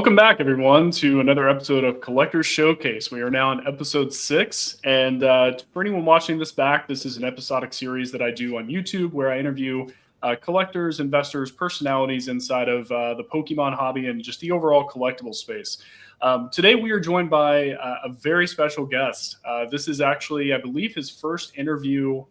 Welcome back, everyone, to another episode of Collector's Showcase. We are now on episode 6. And for anyone watching this back, this is an episodic series that I do on YouTube where I interview collectors, investors, personalities inside of the Pokemon hobby and just the overall collectible space. Today, we are joined by a very special guest. This is actually, I believe, his first interview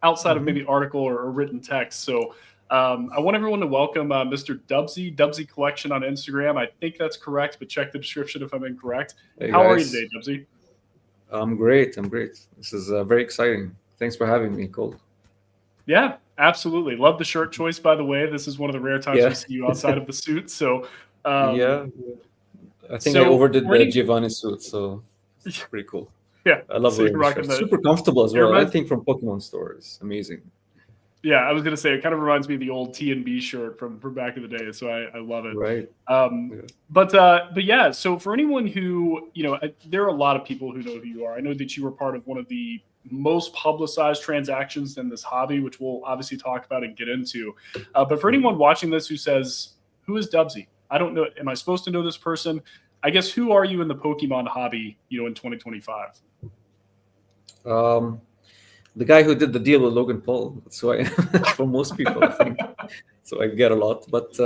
outside of maybe article or written text. So I want everyone to welcome Mr. Dubsy Collection on Instagram. I think that's correct, but check the description if I'm incorrect. Hey How are you guys. today, Dubsy? I'm great. This is very exciting. Thanks for having me, Cole. Yeah, absolutely. Love the shirt choice, by the way. This is one of the rare times Yeah. we see you outside of the suit. So, Yeah, I think I so overdid for the any- Giovanni suit, so it's pretty cool. yeah, I love so you're wearing the rocking shirt. the. Super comfortable as It well. I reminds- think from Pokemon stores, amazing. Yeah, I was gonna say it kind of reminds me of the old T&B shirt from back in the day. So I love it. Right. Yeah. But yeah, so for anyone who, there are a lot of people who know who you are. I know that you were part of one of the most publicized transactions in this hobby, which we'll obviously talk about and get into. But for anyone watching this who says, who is Dubsy? I don't know. Am I supposed to know this person? I guess, who are you in the Pokemon hobby, in 2025? The guy who did the deal with Logan Paul. That's why, for most people, I think. So I get a lot, but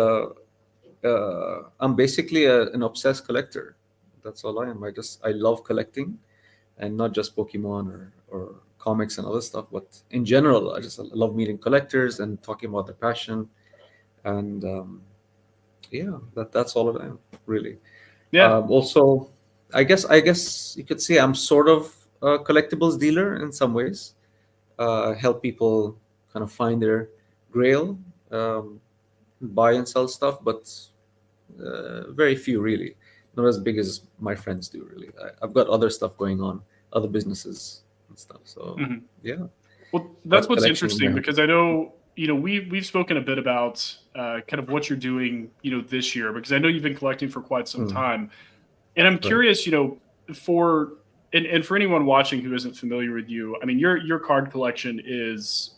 I'm basically an obsessed collector. That's all I am. I love collecting, and not just Pokemon or comics and other stuff, but in general, I just love meeting collectors and talking about their passion, and that's all I am, really. Yeah. Also, I guess you could say I'm sort of a collectibles dealer in some ways. Help people kind of find their grail, buy and sell stuff, but very few really. Not as big as my friends do, really. I've got other stuff going on, other businesses and stuff. So yeah. Well, that's But what's collection, interesting, yeah. because I know, we've spoken a bit about kind of what you're doing, this year, because I know you've been collecting for quite some time. And I'm curious, for anyone watching who isn't familiar with you, I mean, your card collection is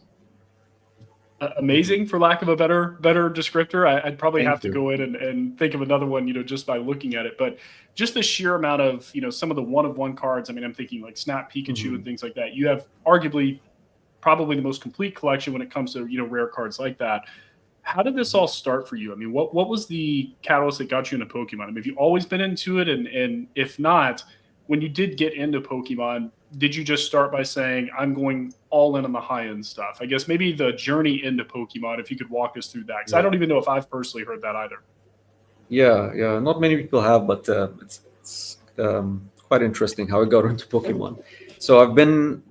amazing, for lack of a better descriptor. I'd probably Thank have to you. go in and think of another one, just by looking at it. But just the sheer amount of, some of the one-of-one cards. I mean, I'm thinking like Snap Pikachu and things like that. You have arguably probably the most complete collection when it comes to, rare cards like that. How did this all start for you? I mean, what was the catalyst that got you into Pokemon? I mean, have you always been into it? And if not, when you did get into Pokemon, did you just start by saying, I'm going all in on the high-end stuff? I guess maybe the journey into Pokemon, if you could walk us through that. Because I don't even know if I've personally heard that either. Yeah. Not many people have, but it's quite interesting how I got into Pokemon. So I've been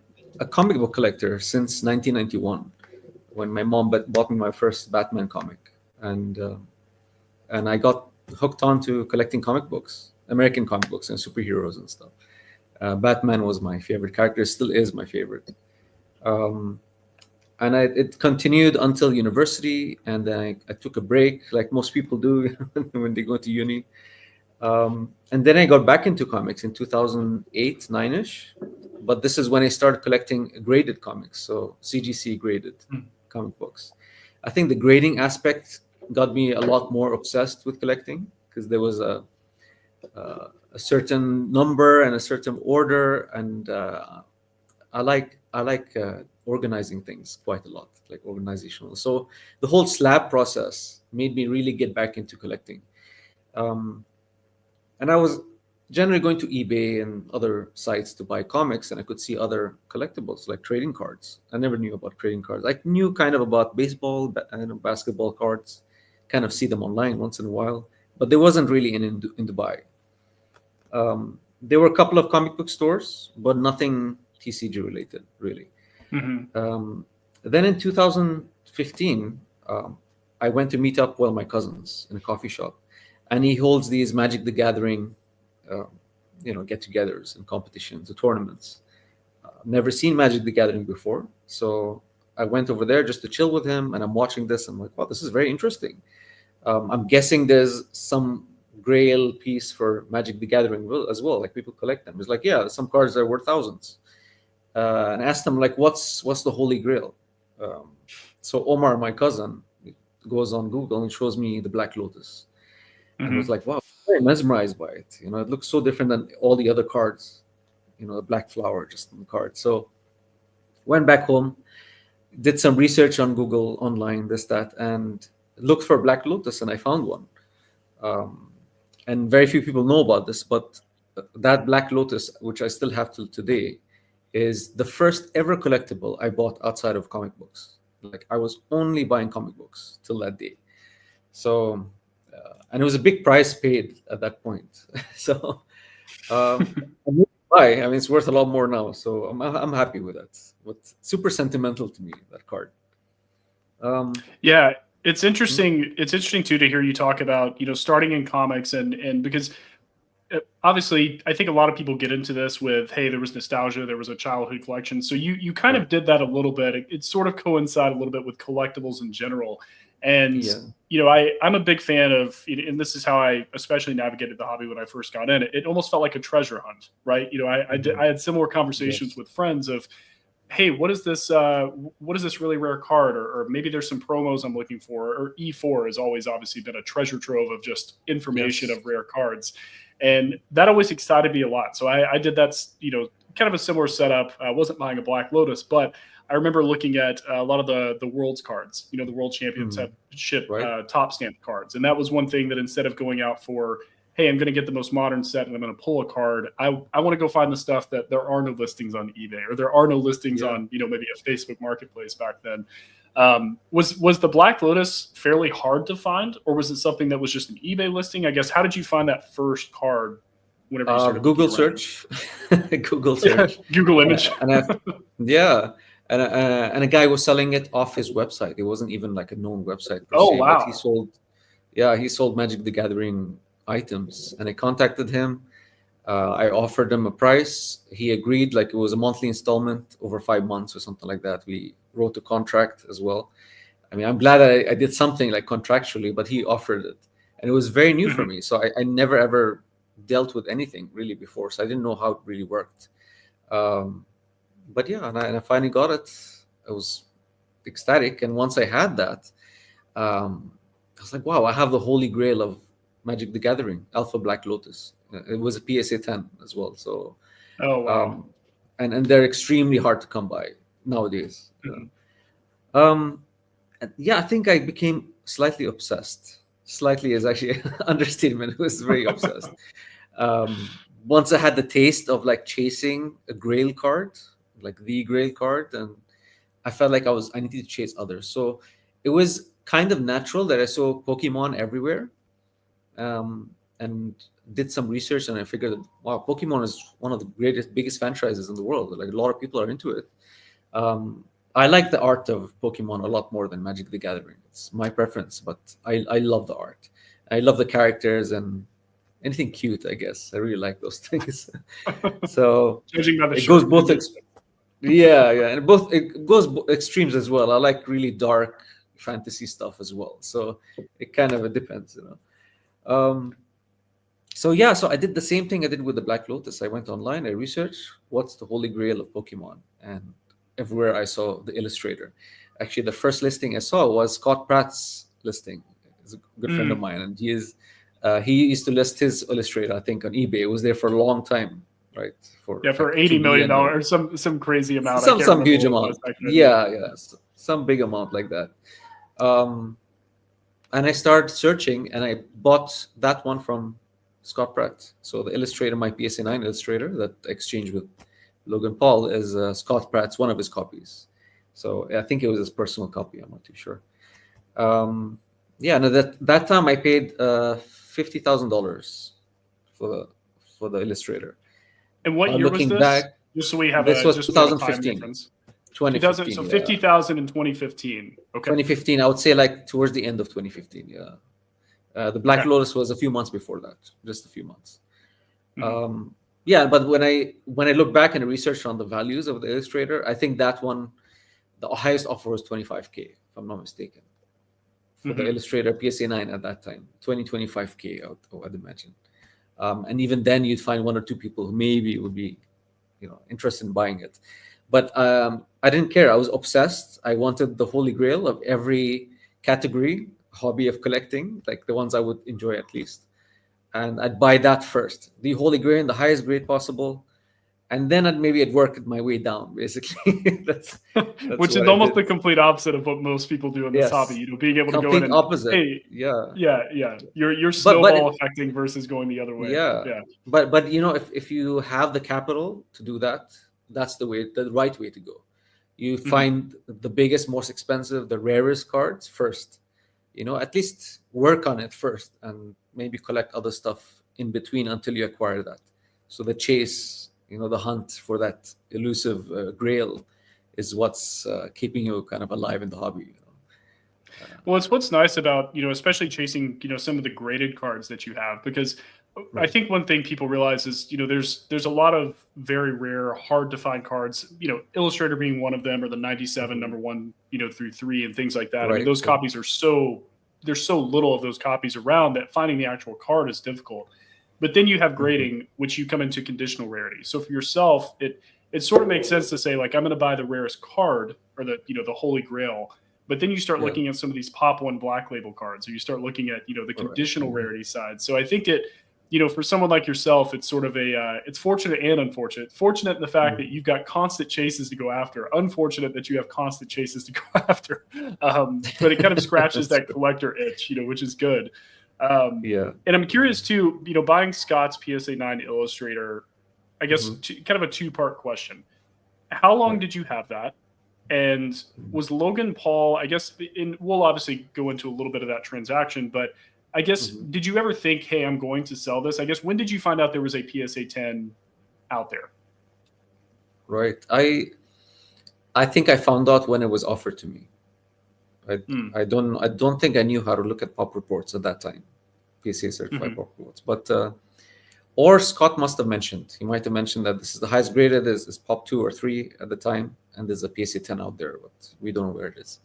a comic book collector since 1991, when my mom bought me my first Batman comic, and I got hooked on to collecting comic books, American comic books, and superheroes and stuff. Batman was my favorite character, still is my favorite. And it continued until university, and then I took a break, like most people do when they go to uni. And then I got back into comics in 2008, 9-ish. But this is when I started collecting graded comics, so CGC graded comic books. I think the grading aspect got me a lot more obsessed with collecting, because there was a certain number and a certain order, and I like organizing things quite a lot, like organizational. So the whole slab process made me really get back into collecting. And I was generally going to eBay and other sites to buy comics, and I could see other collectibles like trading cards. I never knew about trading cards. I knew kind of about baseball and basketball cards, kind of see them online once in a while, but there wasn't really in Dubai. There were a couple of comic book stores, but nothing TCG related, really. Then in 2015, I went to meet up with my cousins in a coffee shop, and he holds these Magic the Gathering get-togethers and competitions, tournaments. Never seen Magic the Gathering before, so I went over there just to chill with him, and I'm watching this. I'm like, wow, this is very interesting. I'm guessing there's some grail piece for Magic the Gathering as well, like people collect them. It's like, yeah, some cards are worth thousands. And I asked him, like, what's the holy grail? So Omar, my cousin, goes on Google and shows me the Black Lotus. And I was like, wow, very mesmerized by it. It looks so different than all the other cards. The black flower just on the card. So went back home, did some research on Google online, this, that, and looked for Black Lotus, and I found one. And very few people know about this, but that Black Lotus, which I still have till today, is the first ever collectible I bought outside of comic books. Like, I was only buying comic books till that day. So, and it was a big price paid at that point. So, I mean, it's worth a lot more now. So I'm happy with that. But super sentimental to me, that card. Yeah, it's interesting. It's interesting too to hear you talk about starting in comics and because obviously I think a lot of people get into this with, hey, there was nostalgia, there was a childhood collection. So you kind of did that a little bit. It sort of coincided a little bit with collectibles in general. And I'm a big fan of, and this is how I especially navigated the hobby when I first got in. It almost felt like a treasure hunt, right? I had similar conversations with friends of, hey, what is this really rare card, or maybe there's some promos I'm looking for, or E4 has always obviously been a treasure trove of just information of rare cards, and that always excited me a lot. So I did that, kind of a similar setup. I wasn't buying a Black Lotus, but I remember looking at a lot of the world's cards. The world championship top stamp cards, and that was one thing that instead of going out for, hey, I'm going to get the most modern set and I'm going to pull a card, I want to go find the stuff that there are no listings on eBay, or there are no listings on maybe a Facebook marketplace back then. Was the Black Lotus fairly hard to find, or was it something that was just an eBay listing? I guess, how did you find that first card whenever you started? Google search. Google search. Google image. And a guy was selling it off his website. It wasn't even like a known website per Oh, se, wow. but he sold Magic the Gathering items, and I contacted him. I offered him a price. He agreed, like it was a monthly installment over 5 months or something like that. We wrote a contract as well. I mean, I'm glad that I did something like contractually, but he offered it, and it was very new for me. So I never ever dealt with anything really before, so I didn't know how it really worked. But yeah, and I finally got it. I was ecstatic, and once I had that, I was like, wow, I have the holy grail of Magic the Gathering, Alpha Black Lotus. It was a PSA 10 as well. So, oh wow, and they're extremely hard to come by nowadays. I think I became slightly obsessed. Slightly is actually an understatement. It was very obsessed. Once I had the taste of like chasing a Grail card, like the Grail card, and I felt like I needed to chase others. So it was kind of natural that I saw Pokemon everywhere, and did some research, and I figured that, wow, Pokemon is one of the biggest franchises in the world. Like, a lot of people are into it. I like the art of Pokemon a lot more than Magic the Gathering. It's my preference, but I love the art. I love the characters and anything cute, I guess. I really like those things. So it goes both and it goes extremes as well. I like really dark fantasy stuff as well. So it kind of depends, So I did the same thing I did with the Black Lotus. I went online, I researched what's the holy grail of Pokemon, and everywhere I saw the illustrator. Actually, the first listing I saw was Scott Pratt's listing. He's a good friend of mine, and he used to list his illustrator, I think, on eBay. It was there for a long time, right? For $80 million or some crazy amount. Some huge amount. Some big amount like that. And I started searching, and I bought that one from Scott Pratt. So the illustrator, my PSA 9 illustrator that I exchanged with Logan Paul, is Scott Pratt's, one of his copies. So I think it was his personal copy. I'm not too sure. And that time I paid $50,000 for the illustrator. And what year was this? Back, just so we have this was 2015. 2015. So 50,000 in 2015. Okay. 2015. I would say like towards the end of 2015. Yeah. The Black Lotus was a few months before that, just a few months. But when I look back and research on the values of the illustrator, I think that one, the highest offer was $25K, if I'm not mistaken, for the illustrator PSA 9 at that time. $25K, I'd imagine. And even then, you'd find one or two people who maybe would be, interested in buying it. But I didn't care. I was obsessed. I wanted the holy grail of every category, hobby of collecting, like the ones I would enjoy at least. and I'd buy that first, the Holy Grail, the highest grade possible, and then I'd work my way down. Basically, that's Which is what I almost did. the complete opposite of what most people do in this hobby. Yes, Being able to go in complete and, opposite. hey, Yeah, yeah, you're but snowball affecting versus going the other way. yeah, Yeah. but if you have the capital to do that, that's the right way to go. You find the biggest, most expensive, the rarest cards first. At least work on it first, and maybe collect other stuff in between until you acquire that. So the chase, the hunt for that elusive grail, is what's keeping you kind of alive in the hobby. Well, it's what's nice about, especially chasing, some of the graded cards that you have, because I Right. think one thing people realize is, there's a lot of very rare, hard to find cards, Illustrator being one of them, or the 97 Mhm. number one, through three and things like that. I mean, Right. those copies are there's so little of those copies around that finding the actual card is difficult. But then you have Mhm. grading, which you come into conditional rarity. So for yourself, it sort of makes sense to say, like, I'm going to buy the rarest card, or the Holy Grail. But then you start Yeah. looking at some of these Pop One Black Label cards, or you start looking at the Correct. conditional rarity side. So I think for someone like yourself, it's sort of it's fortunate and unfortunate. Fortunate in the fact that Mhm. you've got constant chases to go after. Unfortunate that you have constant chases to go after. But it kind of scratches That's that true. collector itch, which is good. Um, Yeah. and I'm curious too, buying Scott's PSA 9 Illustrator. I guess Mhm. kind of a two-part question. How long Right. did you have that? And Mhm. was Logan Paul, I guess, we'll obviously go into a little bit of that transaction, but I guess, Mhm. did you ever think, hey, I'm going to sell this? I guess, when did you find out there was a PSA 10 out there? Right. I think I found out when it was offered to me. I Mm, I don't think I knew how to look at pop reports at that time, PCA certified hmm pop reports. But or Scott must have mentioned. He might have mentioned that this is the highest graded is pop 2 or 3 at the time, and there's a PCA 10 out there, but we don't know where it is.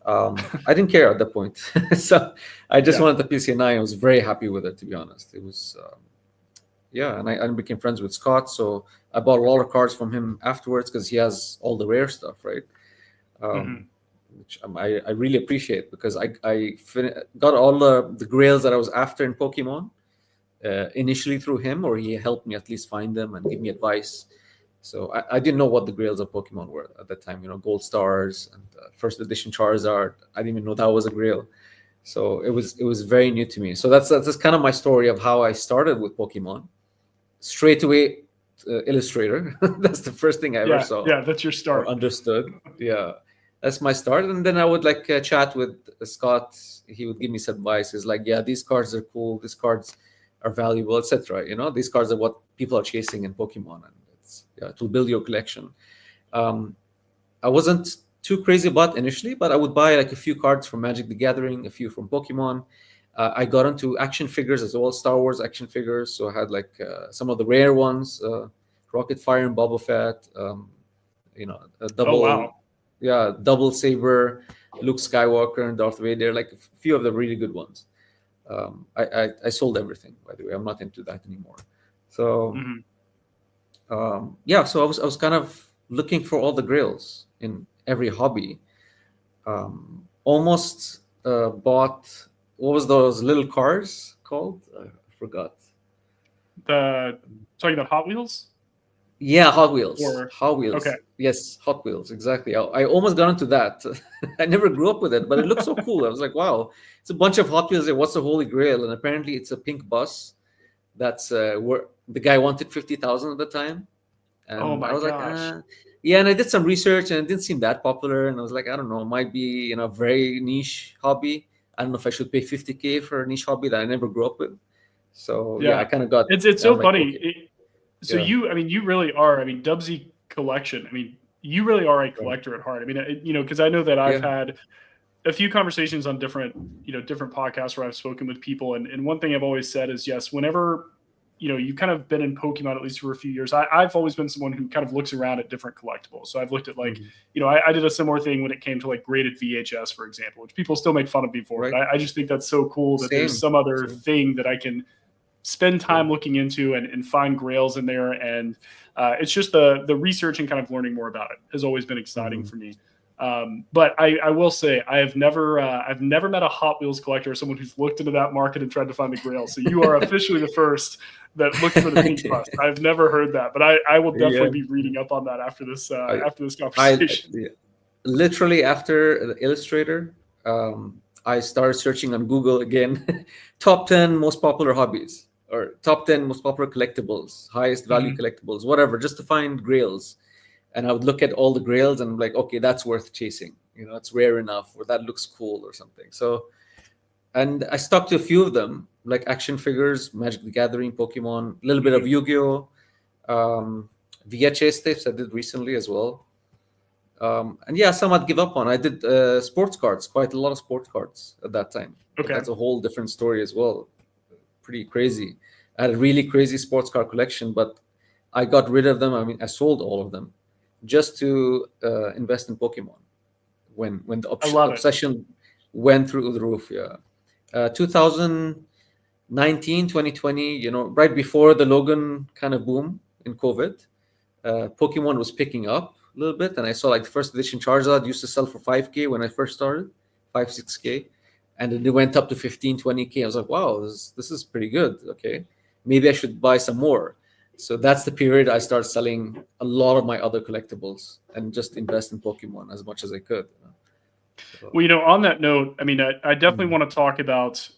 I didn't care at that point, so I just Yeah. wanted the PCA 9. I was very happy with it, to be honest. It was yeah, and I became friends with Scott, so I bought a lot of cards from him afterwards because he has all the rare stuff, right? hmm um, which I really appreciate, because got all the grails that I was after in Pokemon initially through him, or he helped me at least find them and give me advice. So I didn't know what the grails of Pokemon were at that time. Gold stars and first edition Charizard. I didn't even know that was a grail. So it was very new to me. So that's kind of my story of how I started with Pokemon. Straight away, Illustrator. That's the first thing I ever Yeah. saw Yeah. That's your or start. understood. Yeah, that's my start. And then I would chat with Scott. He would give me some advice. He's like, yeah, these cards are cool. These cards are valuable, etc. These cards are what people are chasing in Pokemon, and it will build your collection. Um, I wasn't too crazy about initially, but I would buy like a few cards from Magic the Gathering, a few from Pokemon. I got into action figures as well, Star Wars action figures. So I had some of the rare ones, Rocket Fire and Boba Fett. A Oh, wow. double saber, Luke Skywalker and Darth Vader. Like a few of the really good ones. I sold everything, by the way. I'm not into that anymore. So hmm yeah, so I was kind of looking for all the grails in every hobby. Almost bought, what was those little cars called? I forgot. Talking about Hot Wheels? Yeah, Hot Wheels. Or, Hot okay. Wheels. Yes, Hot Wheels. Exactly. I almost got into that. I never grew up with it, but it looked so cool. I was like, wow, it's a bunch of Hot Wheels. What's the Holy Grail? And apparently, it's a pink bus. That's where the guy wanted 50,000 at the time, Oh and I my was like, gosh. yeah. And I did some research, and it didn't seem that popular. And I was like, I don't know, it might be a very niche hobby. I don't know if I should pay 50K for a niche hobby that I never grew up with. So yeah, I Yeah. kind of got. It's I was so like, funny. okay, So yeah, I mean, you really are. I mean, Dubsy collection. I mean, you really are a right, collector at heart. I mean, because I know that I've yeah, had a few conversations on different, different podcasts where I've spoken with people, and one thing I've always said is, yes, whenever you've kind of been in Pokemon at least for a few years. I've always been someone who kind of looks around at different collectibles. So I've looked at, like, mhm, I did a similar thing when it came to like graded VHS, for example, which people still make fun of me for. right, But I just think that's so cool that there's same, some other same, thing that I can spend yeah, time looking into and find grails in there. And it's just the research and kind of learning more about it has always been exciting mhm, for me. But I will say I've never met a Hot Wheels collector or someone who's looked into that market and tried to find the Grail. So you are officially the first that looked for the Peak Bust. I've never heard that, but I will definitely be reading up on that after this conversation. Literally after the Illustrator, I started searching on Google again, top 10 most popular hobbies or top 10 most popular collectibles, highest value collectibles, whatever, just to find Grails. And I would look at all the Grails and I'm like, okay, that's worth chasing. It's rare enough, or that looks cool or something. So, and I stuck to a few of them, like action figures, Magic the Gathering, Pokemon, a little bit of Yu-Gi-Oh, VHS tapes I did recently as well. And yeah, some I'd give up on. I did sports cards, quite a lot of sports cards at that time. Okay. But that's a whole different story as well. Pretty crazy. I had a really crazy sports card collection, but I got rid of them. I mean, I sold all of them just to invest in Pokemon when the obsession went through the roof. Yeah. 2019, 2020, right before the Logan kind of boom in COVID, Pokemon was picking up a little bit, and I saw like the first edition Charizard used to sell for 5K when I first started, 6K, and then they went up to 15, 20K. I was like, wow, this is pretty good. Okay, maybe I should buy some more. So that's the period I started selling a lot of my other collectibles and just invest in Pokemon as much as I could. So. Well, on that note, I mean, I definitely want to talk about.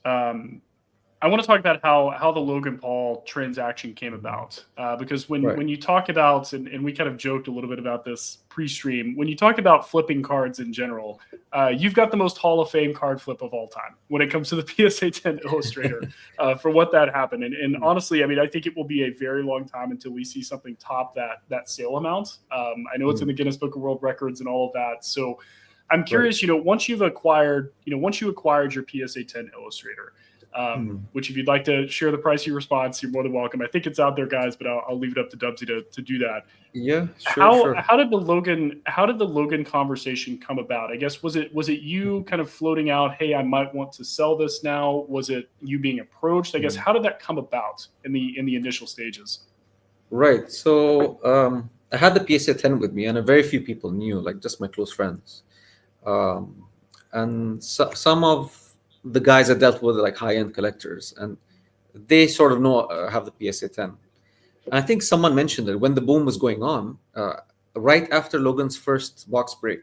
I want to talk about how the Logan Paul transaction came about, because when you talk about, and we kind of joked a little bit about this pre-stream, when you talk about flipping cards in general, you've got the most Hall of Fame card flip of all time when it comes to the PSA 10 Illustrator for what that happened. And honestly, I mean, I think it will be a very long time until we see something top that sale amount. I know it's in the Guinness Book of World Records and all of that. So I'm curious, once you acquired your PSA 10 Illustrator, which if you'd like to share the price of your response, you're more than welcome. I think it's out there, guys, but I'll leave it up to Dubsy to do that. Yeah, sure. How did the Logan conversation come about? I guess was it you kind of floating out, hey, I might want to sell this now? Was it you being approached? I guess how did that come about in the initial stages? Right. So I had the PSA 10 with me, and a very few people knew, like just my close friends, and some of the guys I dealt with, like high-end collectors, and they sort of have the PSA 10. And I think someone mentioned it when the boom was going on, right after Logan's first box break.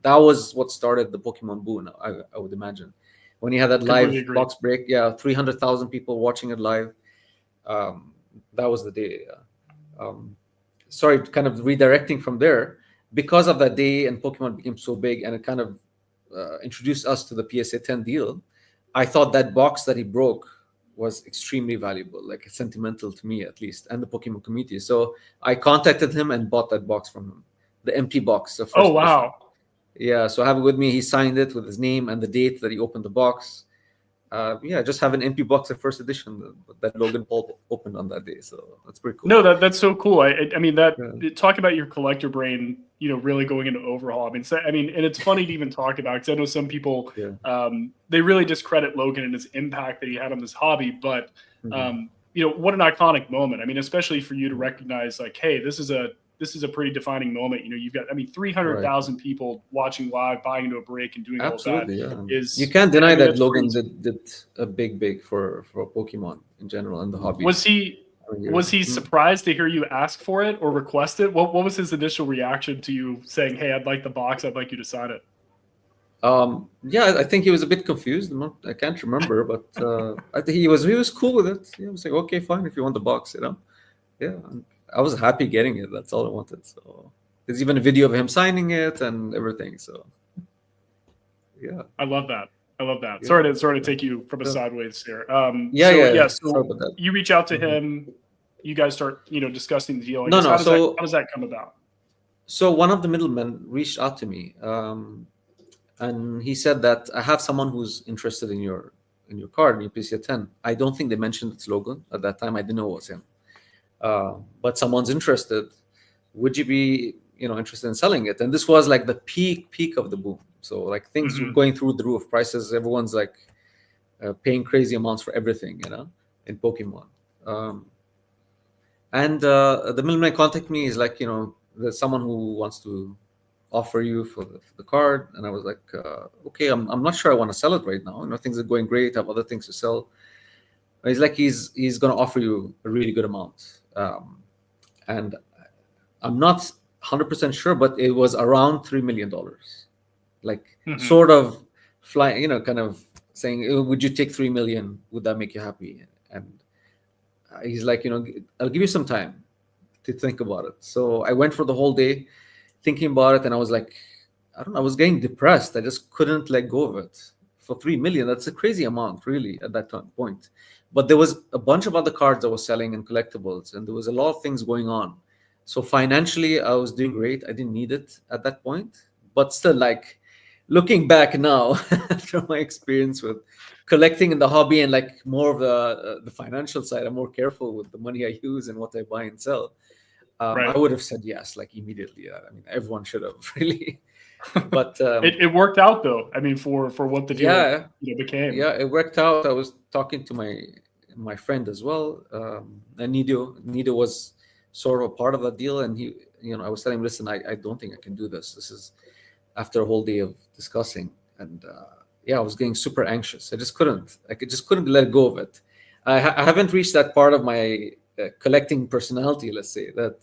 That was what started the Pokemon boom, I would imagine. When he had that live box break, 300,000 people watching it live. That was the day. Sorry, kind of redirecting from there. Because of that day and Pokemon became so big and it kind of introduced us to the PSA 10 deal, I thought that box that he broke was extremely valuable, like sentimental to me at least, and the Pokemon community. So I contacted him and bought that box from him, the empty box. Oh, wow. Edition. Yeah, so I have it with me. He signed it with his name and the date that he opened the box. Just have an empty box of first edition that Logan Paul opened on that day. So that's pretty cool. No, that's so cool. I mean, talk about your collector brain, really going into overhaul. I mean, and it's funny to even talk about, because I know some people, they really discredit Logan and his impact that he had on this hobby. But, what an iconic moment. I mean, especially for you to recognize, like, hey, this is a pretty defining moment. You've got, 300,000 people watching live, buying into a break and doing all that. You can't deny that Logan did a big for Pokemon in general and the hobby. Was he surprised to hear you ask for it or request it? What was his initial reaction to you saying, hey, I'd like the box, I'd like you to sign it? I think he was a bit confused. I can't remember, but I think he was cool with it. He was like, okay, fine, if you want the box, Yeah. I was happy getting it. That's all I wanted. So there's even a video of him signing it and everything. So yeah, I love that. Yeah. Sorry to take you from a sideways here. So you reach out to him. You guys start, discussing the deal. How does that come about? So one of the middlemen reached out to me, and he said that I have someone who's interested in your card, in your PSA 10. I don't think they mentioned it's Logan at that time. I didn't know it was him. But someone's interested. Would you be, interested in selling it? And this was like the peak of the boom. So like things were going through the roof. Prices, everyone's like paying crazy amounts for everything, in Pokemon. And the middleman contacted me is like, there's someone who wants to offer you for the card. And I was like, okay, I'm not sure I want to sell it right now. Things are going great. I have other things to sell. But he's like, he's going to offer you a really good amount. And I'm not 100% sure, but it was around $3 million. Like sort of flying, kind of saying, would you take 3 million? Would that make you happy? And he's like, I'll give you some time to think about it. So I went for the whole day thinking about it, and I was like, I don't know, I was getting depressed. I just couldn't let go of it. For 3 million, that's a crazy amount, really, at that point. But there was a bunch of other cards I was selling and collectibles, and there was a lot of things going on. So financially, I was doing great. I didn't need it at that point. But still, like, looking back now, after my experience with collecting in the hobby and like more of the financial side, I'm more careful with the money I use and what I buy and sell. I would have said yes, like immediately. I mean, everyone should have really. But it worked out though. I mean, for what the deal became. Yeah, it worked out. I was talking to my friend as well, and Nido was sort of a part of that deal, and he, I was telling him, listen, I don't think I can do this. This is after a whole day of discussing, and I was getting super anxious. I just couldn't let go of it. I haven't reached that part of my collecting personality, let's say, that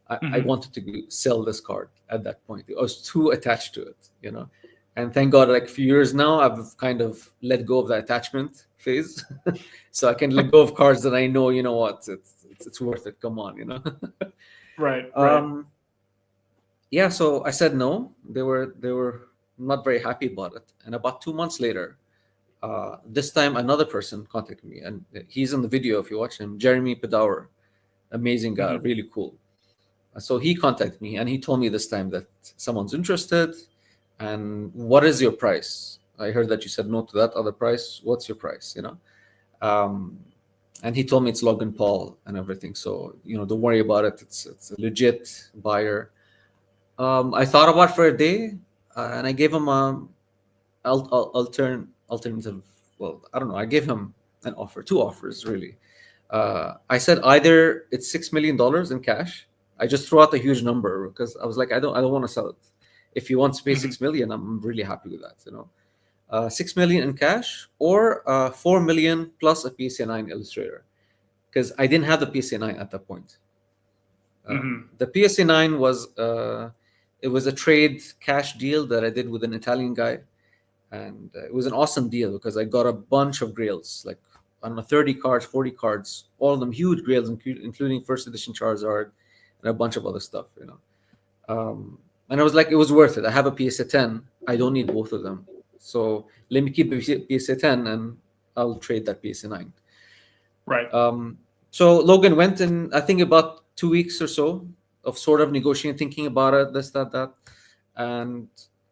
I wanted to sell this card at that point. I was too attached to it, and thank God, like a few years now, I've kind of let go of the attachment phase. So I can let go of cards that I know, what, it's worth it. Come on, Right. So I said no. They were not very happy about it. And about 2 months later, this time another person contacted me, and he's in the video if you watch him, Jeremy Pedauer, amazing guy, really cool. So he contacted me, and he told me this time that someone's interested. And what is your price? I heard that you said no to that other price. What's your price? And he told me it's Logan Paul and everything. So don't worry about it. It's a legit buyer. I thought about it for a day, and I gave him alternative. Well, I don't know. I gave him an offer, 2 offers really. I said either it's $6 million in cash. I just threw out a huge number because I was like, I don't want to sell it. If you want to pay 6 million, I'm really happy with that. 6 million in cash, or 4 million plus a PSA 9 illustrator, because I didn't have the PSA 9 at that point. The PSA 9 was it was a trade cash deal that I did with an Italian guy, and it was an awesome deal because I got a bunch of grails, like I don't know, 30 cards, 40 cards, all of them huge grails, including first edition Charizard and a bunch of other stuff, and I was like, it was worth it. I have a PSA 10. I don't need both of them. So let me keep a PSA 10 and I'll trade that PSA 9. Right. So Logan went in, I think, about 2 weeks or so of sort of negotiating, thinking about it, this, that. And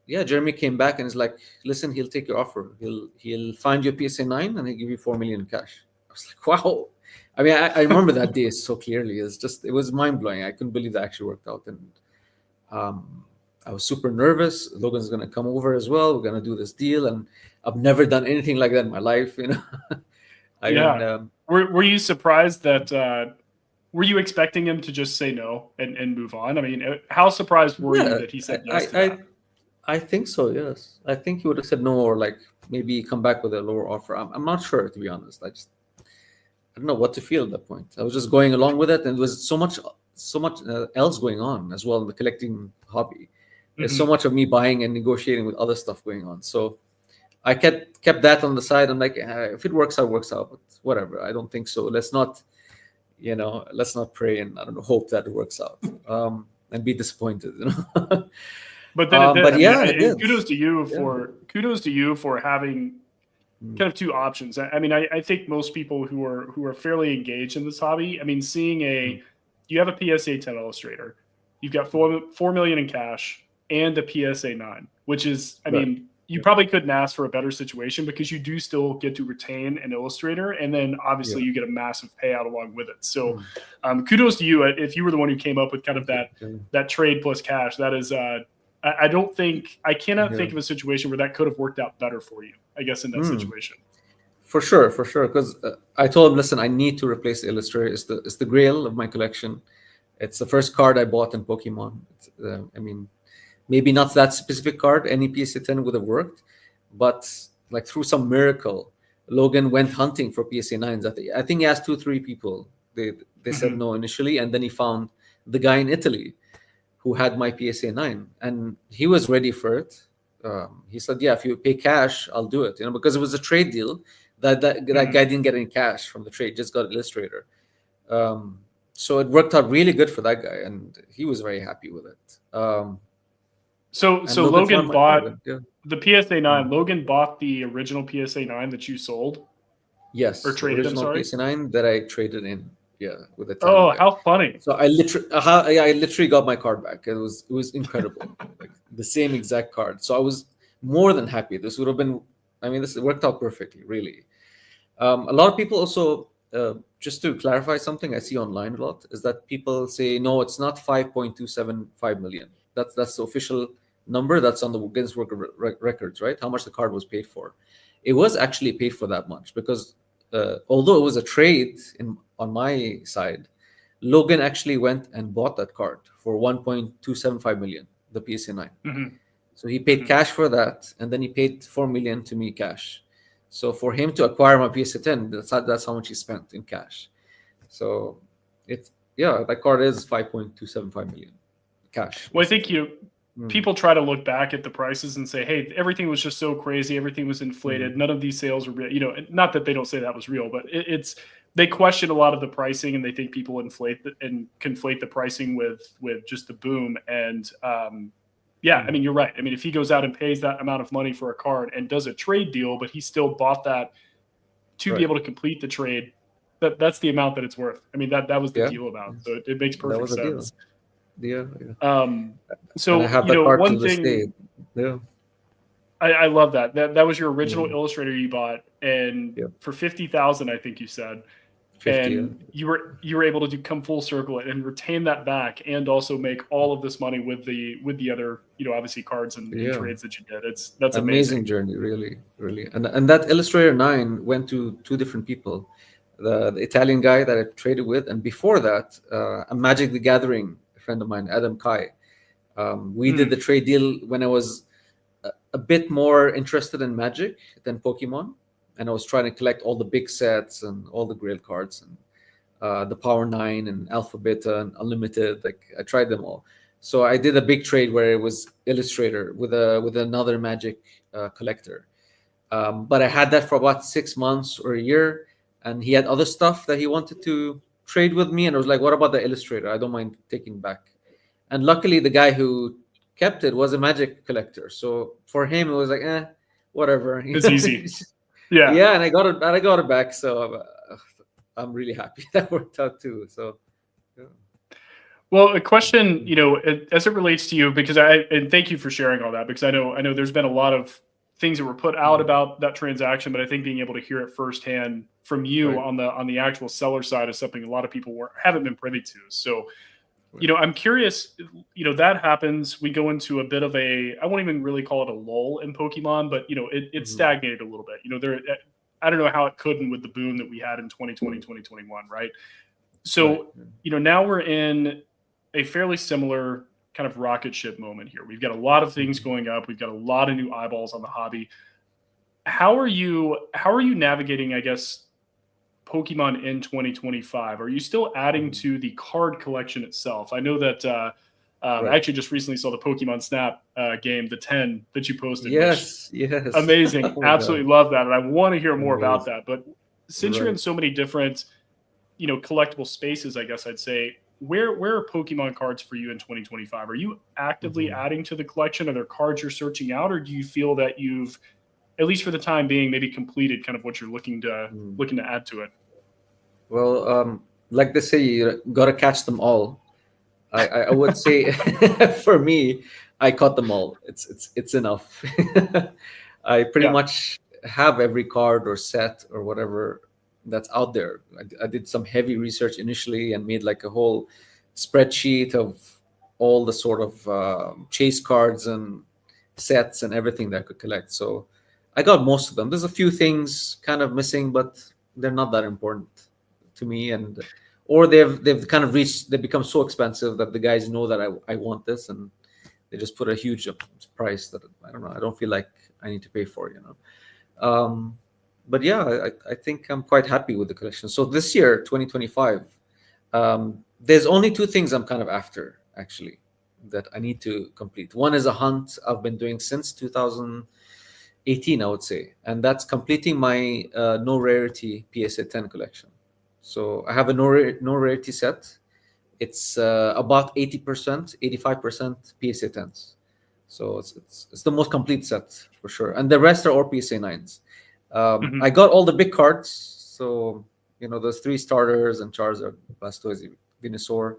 Jeremy came back and is like, listen, he'll take your offer. He'll find you a PSA 9 and he'll give you 4 million in cash. I was like, wow. I mean, I remember that day so clearly. It was mind blowing. I couldn't believe that actually worked out. And I was super nervous. Logan's going to come over as well. We're going to do this deal. And I've never done anything like that in my life, Were you surprised that, were you expecting him to just say no and move on? I mean, how surprised were you that he said yes to that? I think so, yes. I think he would have said no, or like maybe come back with a lower offer. I'm not sure, to be honest. I don't know what to feel at that point. I was just going along with it, and there was so much else going on as well in the collecting hobby. There's so much of me buying and negotiating with other stuff going on. So I kept that on the side. I'm like, if it works out, works out. But whatever. I don't think so. Let's not pray and I don't know, hope that it works out and be disappointed. But then it did. It kudos to you for having kind of 2 options. I mean, I think most people who are fairly engaged in this hobby, I mean, seeing you have a PSA 10 illustrator, you've got 4 million in cash and a PSA 9, which is, I mean, you probably couldn't ask for a better situation because you do still get to retain an illustrator, and then obviously you get a massive payout along with it. So kudos to you. If you were the one who came up with kind of that trade plus cash, that is, I cannot think of a situation where that could have worked out better for you, I guess, in that situation. For sure. Because I told him, listen, I need to replace the illustrator. It's the grail of my collection. It's the first card I bought in Pokemon. maybe not that specific card, any PSA 10 would have worked, but like through some miracle, Logan went hunting for PSA 9s. I think he asked 2-3 people. They said no initially, and then he found the guy in Italy who had my PSA 9, and he was ready for it. He said, "Yeah, if you pay cash, I'll do it." Because it was a trade deal. That guy didn't get any cash from the trade; just got Illustrator. So it worked out really good for that guy, and he was very happy with it. So And Logan bought yeah. the PSA 9. Logan bought the original PSA 9 that you sold. Yes, Or the traded, I'm original sorry? PSA 9 that I traded in, yeah, with the Oh, Italian guy. how funny! So I literally got my card back. It was incredible, like the same exact card. So I was more than happy. This would have been, I mean, this worked out perfectly, really. A lot of people also, just to clarify something I see online a lot, is that people say, no, it's not 5.275 million. That's the official number that's on the Guinness World Records, right? How much the card was paid for. It was actually paid for that much because although it was a trade on my side, Logan actually went and bought that card for 1.275 million, the PSA 9. Mhm. So he paid cash for that, and then he paid 4 million to me cash. So for him to acquire my PSA 10, that's how much he spent in cash. So that card is 5.275 million cash. Well, I think people try to look back at the prices and say, hey, everything was just so crazy, everything was inflated, none of these sales were real. Not that they don't say that was real, but they question a lot of the pricing, and they think people and conflate the pricing with just the boom. And I mean, you're right. I mean, if he goes out and pays that amount of money for a card and does a trade deal, but he still bought that to be able to complete the trade, that's the amount that it's worth. I mean, that was the deal about. So it makes perfect sense. Yeah. So and I have that card one to this thing. day. Yeah. I love that. That was your original Illustrator you bought, and Yep. for 50,000, I think you said. 50, And you were able to come full circle and retain that back, and also make all of this money with the other, obviously cards and trades that you did. That's amazing journey, really. And that Illustrator 9 went to 2 different people. The Italian guy that I traded with, and before that, a Magic the Gathering friend of mine, Adam Kai. We did the trade deal when I was a bit more interested in Magic than Pokemon, and I was trying to collect all the big sets and all the Grail cards and the Power 9 and Alpha Beta and Unlimited. Like I tried them all. So I did a big trade where it was Illustrator with another Magic collector. But I had that for about 6 months or a year, and he had other stuff that he wanted to trade with me, and I was like, "What about the Illustrator? I don't mind taking back." And luckily, the guy who kept it was a Magic collector, so for him it was like, whatever. It's easy. Yeah. And I got it back, so I'm really happy that worked out too. So. Yeah. Well, a question, as it relates to you, because and thank you for sharing all that, because I know there's been a lot of things that were put out about that transaction, but I think being able to hear it firsthand from you on the actual seller side is something a lot of people haven't been privy to. So, I'm curious, that happens. We go into a bit of I won't even really call it a lull in Pokemon, but it stagnated a little bit. I don't know how it couldn't with the boom that we had in 2020, 2021, right? So, now we're in a fairly similar kind of rocket ship moment here. We've got a lot of things going up. We've got a lot of new eyeballs on the hobby. How are you navigating, I guess, Pokemon in 2025? Are you still adding to the card collection itself? I know that I actually just recently saw the Pokemon Snap game, the 10 that you posted. Yes. Amazing. Absolutely love that. And I want to hear more about that. But since you're in Right. so many different, collectible spaces, I guess I'd say, where are Pokemon cards for you in 2025? Are you actively adding to the collection? Are there cards you're searching out, or do you feel that you've, at least for the time being, maybe completed kind of what you're looking to add to it? Well, like they say, you gotta catch them all. I would say, for me, I caught them all. It's enough. I pretty much have every card or set or whatever that's out there. I did some heavy research initially and made like a whole spreadsheet of all the sort of chase cards and sets and everything that I could collect. So I got most of them. There's a few things kind of missing, but they're not that important to me. Or they've kind of they've become so expensive that the guys know that I want this, and they just put a huge price that I don't know. I don't feel like I need to pay for, But yeah, I think I'm quite happy with the collection. So this year, 2025, there's only two things I'm kind of after, actually, that I need to complete. One is a hunt I've been doing since 2018, I would say, and that's completing my no rarity PSA 10 collection. So I have a no rarity set. It's about 80%, 85% PSA 10s. So it's the most complete set for sure, and the rest are all PSA 9s. I got all the big cards, so those 3 starters and Charizard, Blastoise, Venusaur,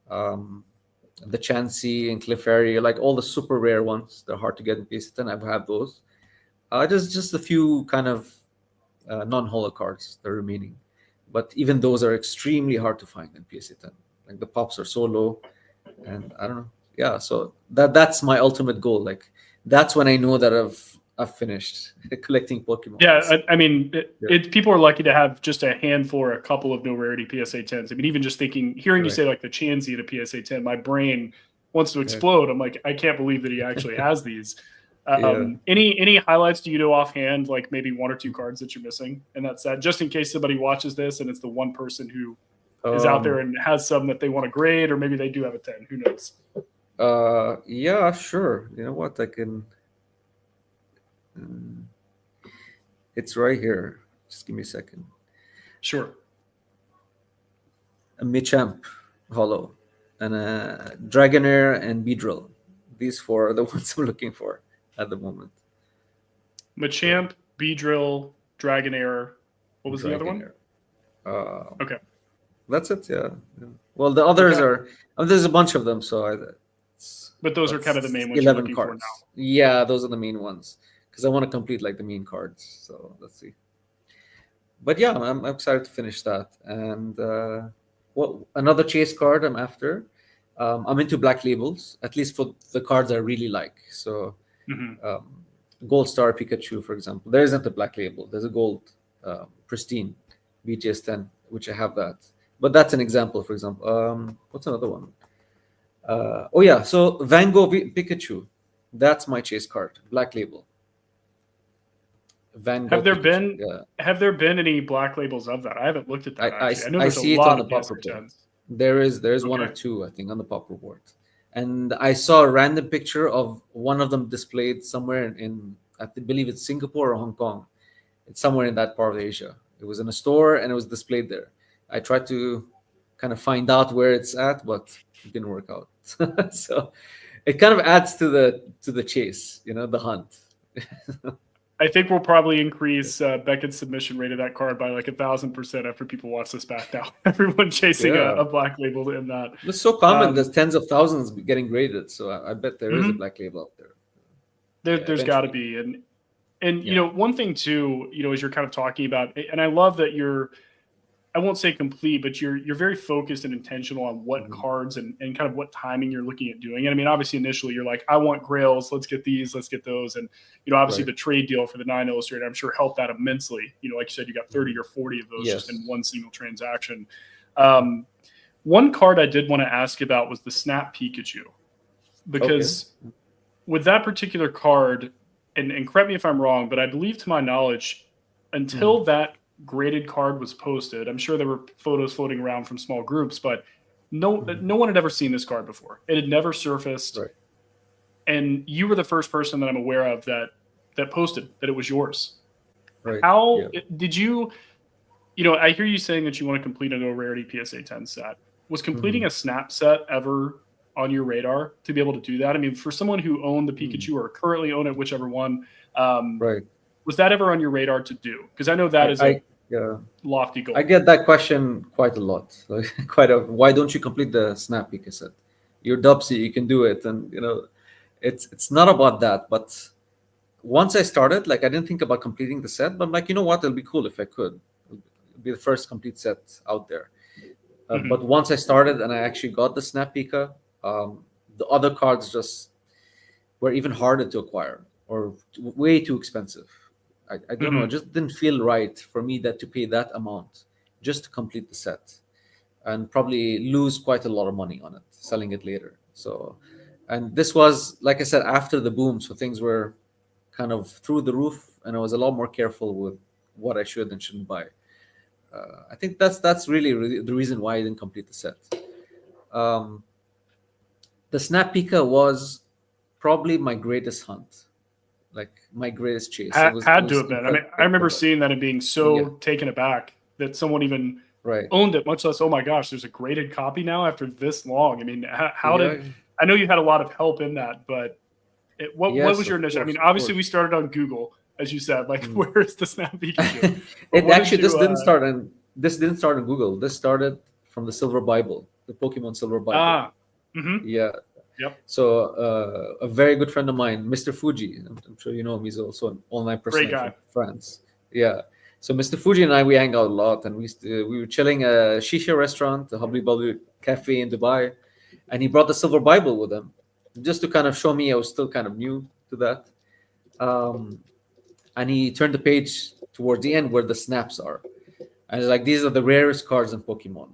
the Chansey and Clefairy, like all the super rare ones. They're hard to get in PSA 10. I've had those. Just a few kind of non-holo cards that are remaining, but even those are extremely hard to find in PSA 10. Like the pops are so low, and I don't know. Yeah, so that's my ultimate goal. Like that's when I know that I've finished collecting Pokemon. Yeah, I mean, people are lucky to have just a handful or a couple of no rarity PSA 10s. I mean, even just hearing you say like the Chansey at a PSA 10, my brain wants to explode. I'm like, I can't believe that he actually has these. Any highlights do you know offhand, like maybe 1 or 2 cards that you're missing in that set, just in case somebody watches this and it's the one person who is out there and has some that they want to grade, or maybe they do have a 10. Who knows? Yeah, sure. You know what? I can. It's right here. Just give me a second. Sure. A Machamp Hollow, and a Dragonair and Beedrill. These 4 are the ones I'm looking for at the moment. Machamp, Beedrill, Dragonair. What was the other one? Okay. That's it. Yeah. Well, the others are. There's a bunch of them, so but those are kind of the main ones 11 you're looking cards. for now. Yeah, those are the main ones because I want to complete like the main cards. So let's see. But yeah, I'm excited to finish that. And another chase card I'm after. I'm into black labels, at least for the cards I really like. So Gold Star Pikachu, for example, there isn't a black label. There's a gold pristine BGS 10, which I have that. But that's an example, for example. What's another one? So Van Gogh Pikachu. That's my chase card, black label. Van Gogh. Have there been any black labels of that? I haven't looked at that. I know there's see a lot it on the pop report. There's 1 or 2, I think, on the pop report. And I saw a random picture of one of them displayed somewhere in I believe it's Singapore or Hong Kong. It's somewhere in that part of Asia. It was in a store and it was displayed there. I tried to kind of find out where it's at, but it didn't work out. So it kind of adds to the chase, the hunt. I think we'll probably increase Beckett's submission rate of that card by like 1,000% after people watch this back now. Everyone chasing a black label in that. It's so common. There's tens of thousands getting graded, so I bet there is a black label out there. There's got to be, and one thing too, as you're kind of talking about, and I love that I won't say complete, but you're very focused and intentional on what cards and kind of what timing you're looking at doing. And I mean, obviously initially you're like, I want grails, let's get these, let's get those. And, obviously the trade deal for the 9 Illustrator, I'm sure helped that immensely. Like you said, you got 30 or 40 of those just in one single transaction. One card I did want to ask about was the Snap Pikachu, because with that particular card, and correct me if I'm wrong, but I believe to my knowledge, until that graded card was posted, I'm sure there were photos floating around from small groups, but no one had ever seen this card before. It had never surfaced, and you were the first person that I'm aware of that posted that it was yours. How did you? I hear you saying that you want to complete a no rarity PSA 10 set. Was completing a Snap set ever on your radar to be able to do that? I mean, for someone who owned the Pikachu or currently own it, whichever one, was that ever on your radar to do? Because I know that is a lofty goal. I get that question quite a lot. Why don't you complete the Snap Pika set? You're Dubsy, you can do it. And it's not about that. But once I started, like I didn't think about completing the set, but I'm like, you know what? It'll be cool if I could. It'll be the first complete set out there. But once I started and I actually got the Snap Pika, the other cards just were even harder to acquire or way too expensive. I don't know. It just didn't feel right for me to pay that amount just to complete the set and probably lose quite a lot of money on it, selling it later. So And this was, like I said, after the boom, so things were kind of through the roof, and I was a lot more careful with what I should and shouldn't buy. I think that's really the reason why I didn't complete the set. Um, the Snap Pika was probably my greatest hunt, like my greatest chase. It Had to was have been. I mean, I remember incredible. seeing that and being Yeah, so taken aback that someone even right. owned it, much less, oh my gosh, there's a graded copy now after this long. I mean, how Yeah, did, I know you had a lot of help in that, but what yes, was your initial? I mean, of obviously we course. started on Google, as you said, like Mm. where's the Snap Pikachu? But It what did actually you, this didn't start on Google. This started from the Silver Bible, the Pokemon Silver Bible. ah, mm-hmm, Yeah. yep, So a very good friend of mine, Mr. Fuji, I'm sure you know him. He's also an online great personality guy. from France. Yeah. So Mr. Fuji and I, we hang out a lot, and we were chilling at a shisha restaurant, a Hubbly Bubbly cafe in Dubai, and he brought the Silver Bible with him, just to kind of show me I was still kind of new to that. Um, and he turned the page towards the end where the snaps are, and he's like, these are the rarest cards in Pokemon.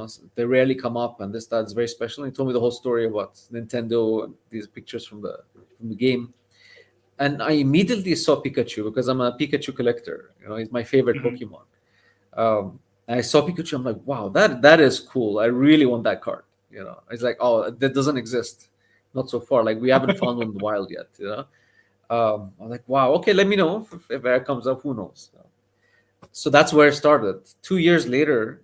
So they rarely come up, and that's very special. And he told me the whole story about Nintendo and these pictures from the game. And I immediately saw Pikachu because I'm a Pikachu collector. He's my favorite Mm-hmm. Pokemon. And I saw Pikachu. I'm like, wow, that is cool. I really want that card. It's like, oh, that doesn't exist, not so far. Like we haven't found one in the wild yet. I'm like, wow, okay, let me know if that comes up. Who knows? So that's where it started. 2 years later,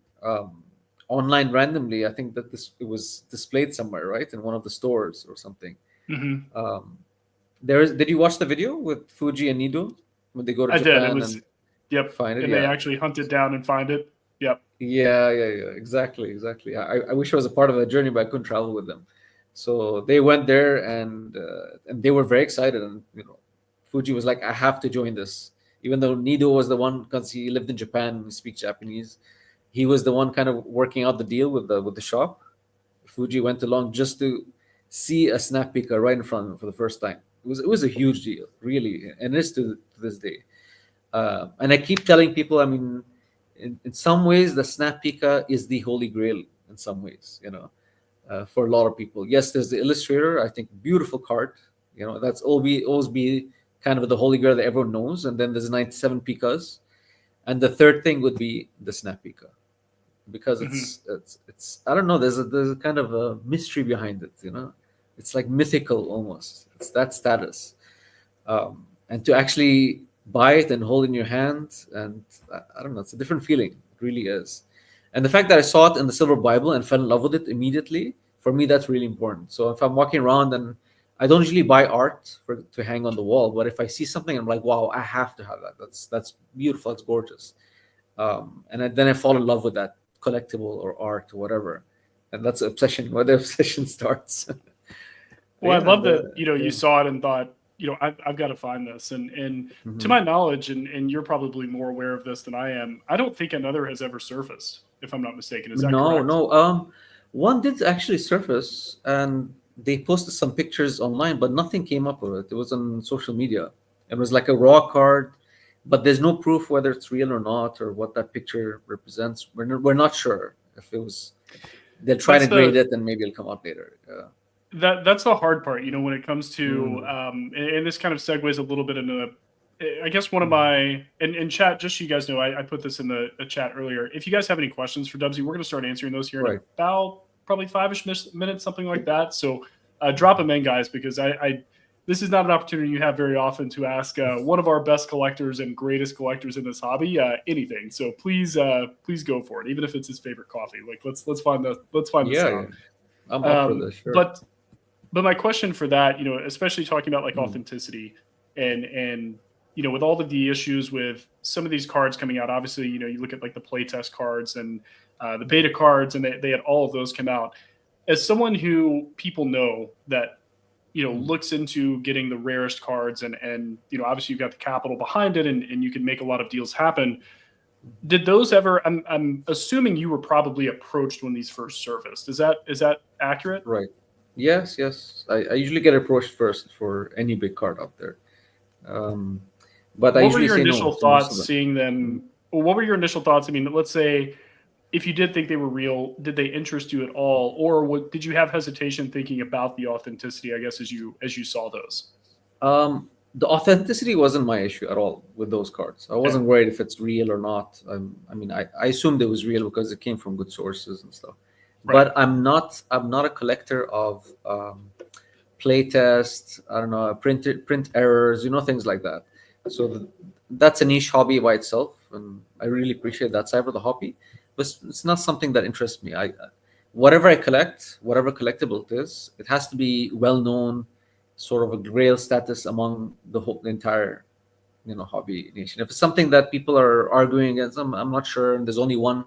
online randomly, I think that it was displayed somewhere, right, in one of the stores or something. Mm-hmm. Um, Did you watch the video with Fuji and Nido when they go to I did. It Japan was, and yep, find it? and they Yeah, actually hunt it down and find it. Yep. yeah. Exactly. I wish I was a part of that journey, but I couldn't travel with them. So they went there and they were very excited. And Fuji was like, I have to join this, even though Nido was the one because he lived in Japan and speaks Japanese. He was the one kind of working out the deal with the shop. Fuji went along just to see a Snap Pika right in front of him for the first time. It was a huge deal, really, and it is to this day. And I keep telling people, I mean, in some ways, the Snap Pika is the holy grail. In some ways, for a lot of people, yes, there's the illustrator. I think beautiful card. That's always be kind of the holy grail that everyone knows. And then there's 97 Pikas, and the third thing would be the Snap Pika because Mm-hmm. it's I don't know. There's a kind of a mystery behind it. It's like mythical almost. It's that status, and to actually buy it and hold in your hand, and I don't know. It's a different feeling. It really is. And the fact that I saw it in the Silver Bible and fell in love with it immediately, for me, that's really important. So if I'm walking around and I don't usually buy art to hang on the wall, but if I see something, I'm like, wow, I have to have that. That's beautiful. It's gorgeous. Then I fall in love with that collectible or art or whatever, and that's obsession. Where the obsession starts. Well, I Yeah, love that, you yeah. saw it and thought, I've got to find this. And to Mhm. my knowledge, and you're probably more aware of this than I am, I don't think another has ever surfaced, if I'm not mistaken. Is that No, correct? no. One did actually surface, and they posted some pictures online, but nothing came up of it. It was on social media. It was like a raw card, but there's no proof whether it's real or not, or what that picture represents. We're not sure if it was. They'll try That's to grade the it, and maybe it'll come out later. Yeah. that's the hard part, when it comes to Mm. and this kind of segues a little bit into I guess one of Mhm. my in chat, just so you guys know, I put this in the chat earlier. If you guys have any questions for Dubsy, we're going to start answering those here in Right. about probably 5ish minutes, something like that. So drop them in, guys, because I this is not an opportunity you have very often to ask one of our best collectors and greatest collectors in this hobby anything. So please go for it, even if it's his favorite coffee. Like let's find this Yeah, yeah. out. I'm up for Um, this. Sure. but my question for that, especially talking about like Mm. authenticity and with all of the issues with some of these cards coming out, obviously, you look at like the playtest cards and the beta cards, and they had all of those come out. As someone who people know that Mm. looks into getting the rarest cards, and obviously you've got the capital behind it, and you can make a lot of deals happen. Did those ever? I'm assuming you were probably approached when these first surfaced. Is that accurate? Right. Yes, yes. I usually get approached first for any big card out there. Um, but I What were usually your say no initial to most of thoughts them. seeing Mhm. them? What were your initial thoughts? I mean, let's say if you did think they were real, did they interest you at all, or did you have hesitation thinking about the authenticity? I guess as you saw those. The authenticity wasn't my issue at all with those cards. I wasn't worried if it's real or not. I mean, I assumed it was real because it came from good sources and stuff. Right. But I'm not a collector of playtest. I don't know, print errors, things like that. So that's a niche hobby by itself, and I really appreciate that side of the hobby. But it's not something that interests me. Whatever I collect, whatever collectible it is, it has to be well known, sort of a grail status among the entire hobby nation. If it's something that people are arguing against, I'm not sure, and there's only one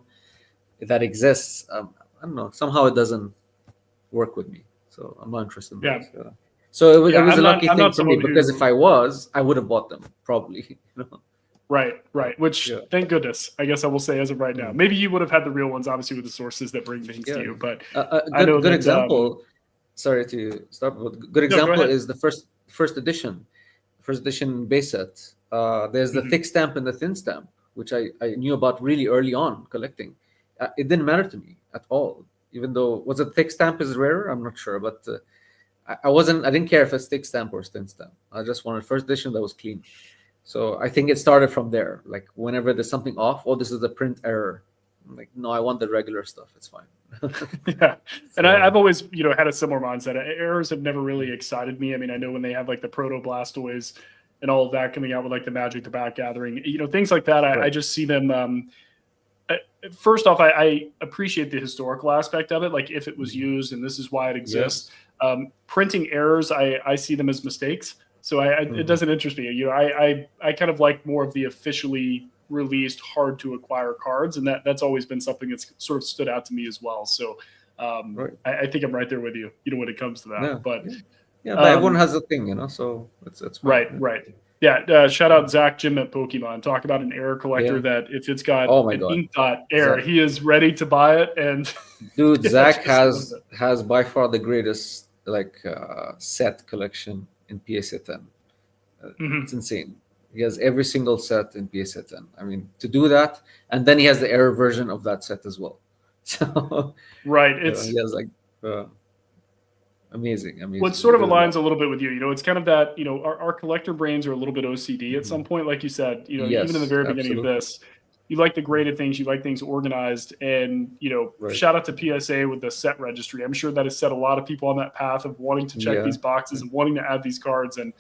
that exists, I don't know, somehow it doesn't work with me, so I'm not interested in those. So it was a lucky thing for me, because if I would have bought them probably. Right. Which, thank goodness, I guess I will say as of right now. Maybe you would have had the real ones, obviously, with the sources that bring things to you. But a good example. Sorry to stop, but good example is the first edition base set. There's the thick stamp and the thin stamp, which I knew about really early on collecting. It didn't matter to me at all, even though was it thick stamp is rarer. I'm not sure, but I didn't care if it's thick stamp or thin stamp. I just wanted first edition that was clean. So I think it started from there. Like whenever there's something off, this is a print error. I'm like, no, I want the regular stuff. It's fine. And I've always had a similar mindset. Errors have never really excited me. I mean, I know when they have like the Proto Blastoise and all of that coming out with like the Magic the Backgathering, things like that. I just see them. First off, I appreciate the historical aspect of it. Like if it was used and this is why it exists. Printing errors, I see them as mistakes. So it doesn't interest me. I kind of like more of the officially released, hard to acquire cards, and that's always been something that's sort of stood out to me as well. So I think I'm right there with you, when it comes to that. But everyone has a thing, so it's fine. Right. Yeah, shout out Zach Jim at Pokemon. Talk about an error collector that if it's got an ink dot error, he is ready to buy it. And dude, Zach has by far the greatest set collection in PSA 10. It's insane. He has every single set in PSA 10. I mean, to do that, and then he has the error version of that set as well. So right, he has amazing. What sort of aligns a little bit with you, it's kind of that, our collector brains are a little bit OCD at some point, like you said, even in the very beginning of this, you like the graded things, you like things organized, and shout out to PSA with the set registry. I'm sure that has set a lot of people on that path of wanting to check these boxes and wanting to add these cards, and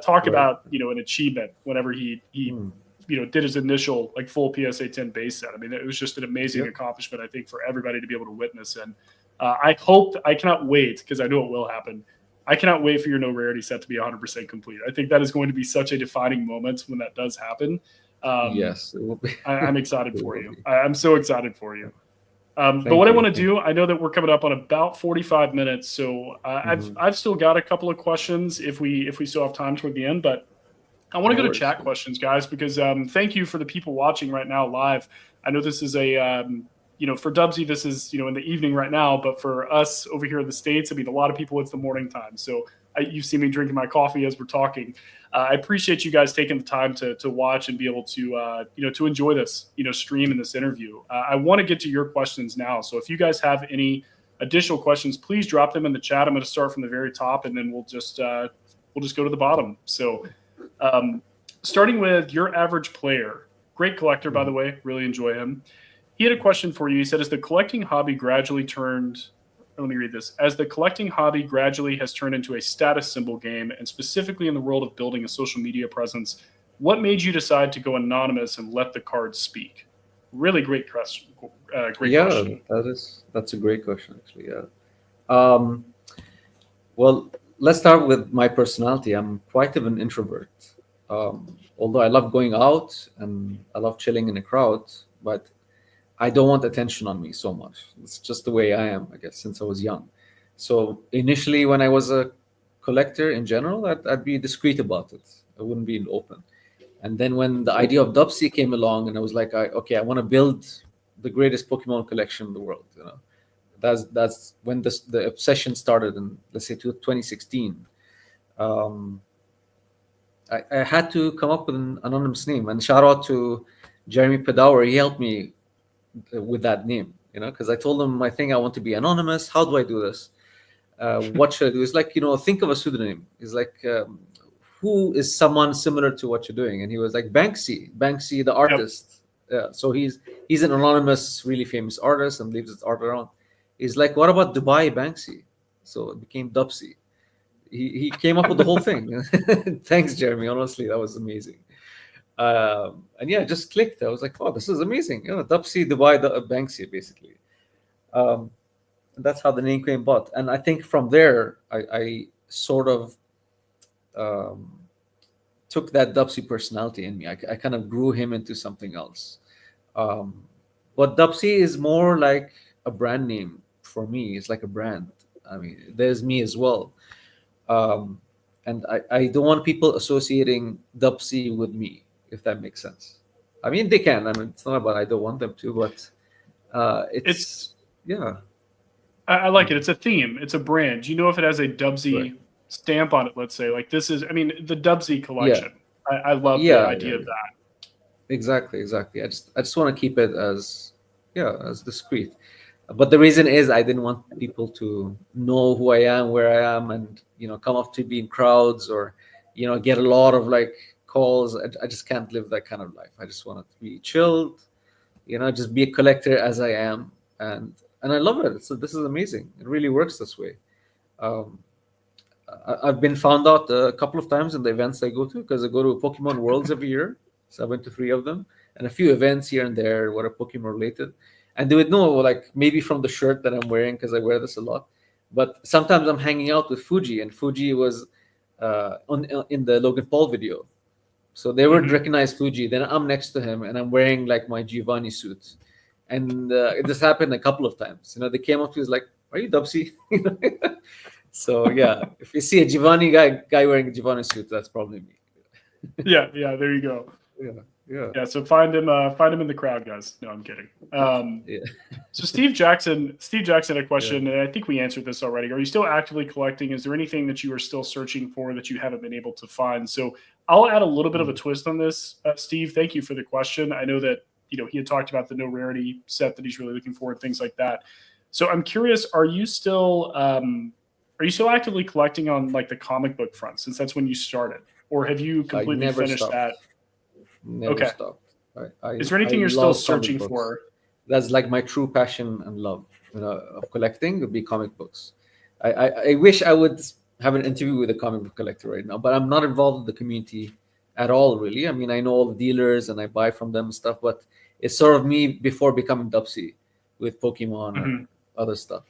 talk about an achievement whenever he did his initial full PSA 10 base set. I mean, it was just an amazing accomplishment, I think, for everybody to be able to witness. And I cannot wait, because I know it will happen. I cannot wait for your no rarity set to be 100% complete. I think that is going to be such a defining moment when that does happen. Yes, it will be. I'm excited for you. I'm so excited for you. But what I want to do, I know that we're coming up on about 45 minutes, so I've still got a couple of questions if we still have time toward the end. But I want to go to chat questions, guys, because thank you for the people watching right now live. I know this is a for Dubsy, this is in the evening right now, but for us over here in the States, I mean, a lot of people, it's the morning time. So you see me drinking my coffee as we're talking. I appreciate you guys taking the time to watch and be able to to enjoy this stream and this interview. I want to get to your questions now. So if you guys have any additional questions, please drop them in the chat. I'm going to start from the very top, and then we'll just go to the bottom. So starting with your average player, great collector, by the way, really enjoy him. He had a question for you. He said, as the collecting hobby gradually has turned into a status symbol game, and specifically in the world of building a social media presence, what made you decide to go anonymous and let the cards speak? Really great question. Question. That's a great question, actually. Well, let's start with my personality. I'm quite of an introvert. Although I love going out and I love chilling in a crowd, but I don't want attention on me so much. It's just the way I am, I guess, since I was young. So initially, when I was a collector in general, I'd be discreet about it. I wouldn't be in the open. And then when the idea of Dubsy came along, and I was like, I want to build the greatest Pokemon collection in the world. That's when the obsession started in, let's say, 2016. I had to come up with an anonymous name. And shout out to Jeremy Pedower. He helped me with that name, because I told him I think I want to be anonymous. How do I do this? What should I do? It's like, think of a pseudonym. It's like, who is someone similar to what you're doing? And he was like, Banksy, the Yep. artist. So he's an anonymous, really famous artist and leaves his art around. He's like, what about Dubai Banksy? So it became Dubsy. He came up with the whole thing. Thanks, Jeremy. Honestly, that was amazing. And yeah, it just clicked. I was like, oh, this is amazing. Dubsy, Dubai, Banksy, basically. That's how the name came about. And I think from there, I sort of took that Dubsy personality in me. I kind of grew him into something else. But Dubsy is more like a brand name for me. It's like a brand. I mean, there's me as well. And I don't want people associating Dubsy with me, if that makes sense. I mean, they can. I mean, it's not about I don't want them to, but it's yeah. I like it. It's a theme. It's a brand. Do you know if it has a Dubsy Right. stamp on it? Let's say, like this is. I mean, the Dubsy collection. I love the Yeah, idea yeah, of that. exactly. I just want to keep it as discreet. But the reason is I didn't want people to know who I am, where I am, and come up to be in crowds or get a lot of like calls. I just can't live that kind of life. I just want to be chilled, just be a collector as I am, and I love it. So this is amazing. It really works this way. Um, I've been found out a couple of times in the events I go to because I go to Pokemon Worlds every year. So I went to 3 of them and a few events here and there what are Pokemon related. And they would know, like maybe from the shirt that I'm wearing because I wear this a lot. But sometimes I'm hanging out with Fuji, and Fuji was in the Logan Paul video. So they would Mhm. recognize Fuji. Then I'm next to him, and I'm wearing like my Giovanni suit. And this happened a couple of times. They came up to me, like, "Are you Dubsy?" So yeah, if you see a Giovanni guy wearing a Giovanni suit, that's probably me. Yeah, there you go. Yeah, yeah, Yeah, so find him in the crowd, guys. No, I'm kidding. yeah, So Steve Jackson had a yeah. question, and I think we answered this already. Are you still actively collecting? Is there anything that you are still searching for that you haven't been able to find? So I'll add a little bit of a Mm. twist on this, Steve. Thank you for the question. I know that he had talked about the no rarity set that he's really looking for and things like that. So I'm curious, are you still actively collecting on like the comic book front since that's when you started, or have you I completely never finished stopped. that? Never Okay. stopped. Is there I anything you're still love comic searching books. for? That's like my true passion and love, of collecting would be comic books. I wish I would have an interview with a comic book collector right now, but I'm not involved in the community at all, really. I mean, I know all the dealers and I buy from them and stuff, but it's sort of me before becoming Dubsy with Pokemon or Mhm. other stuff.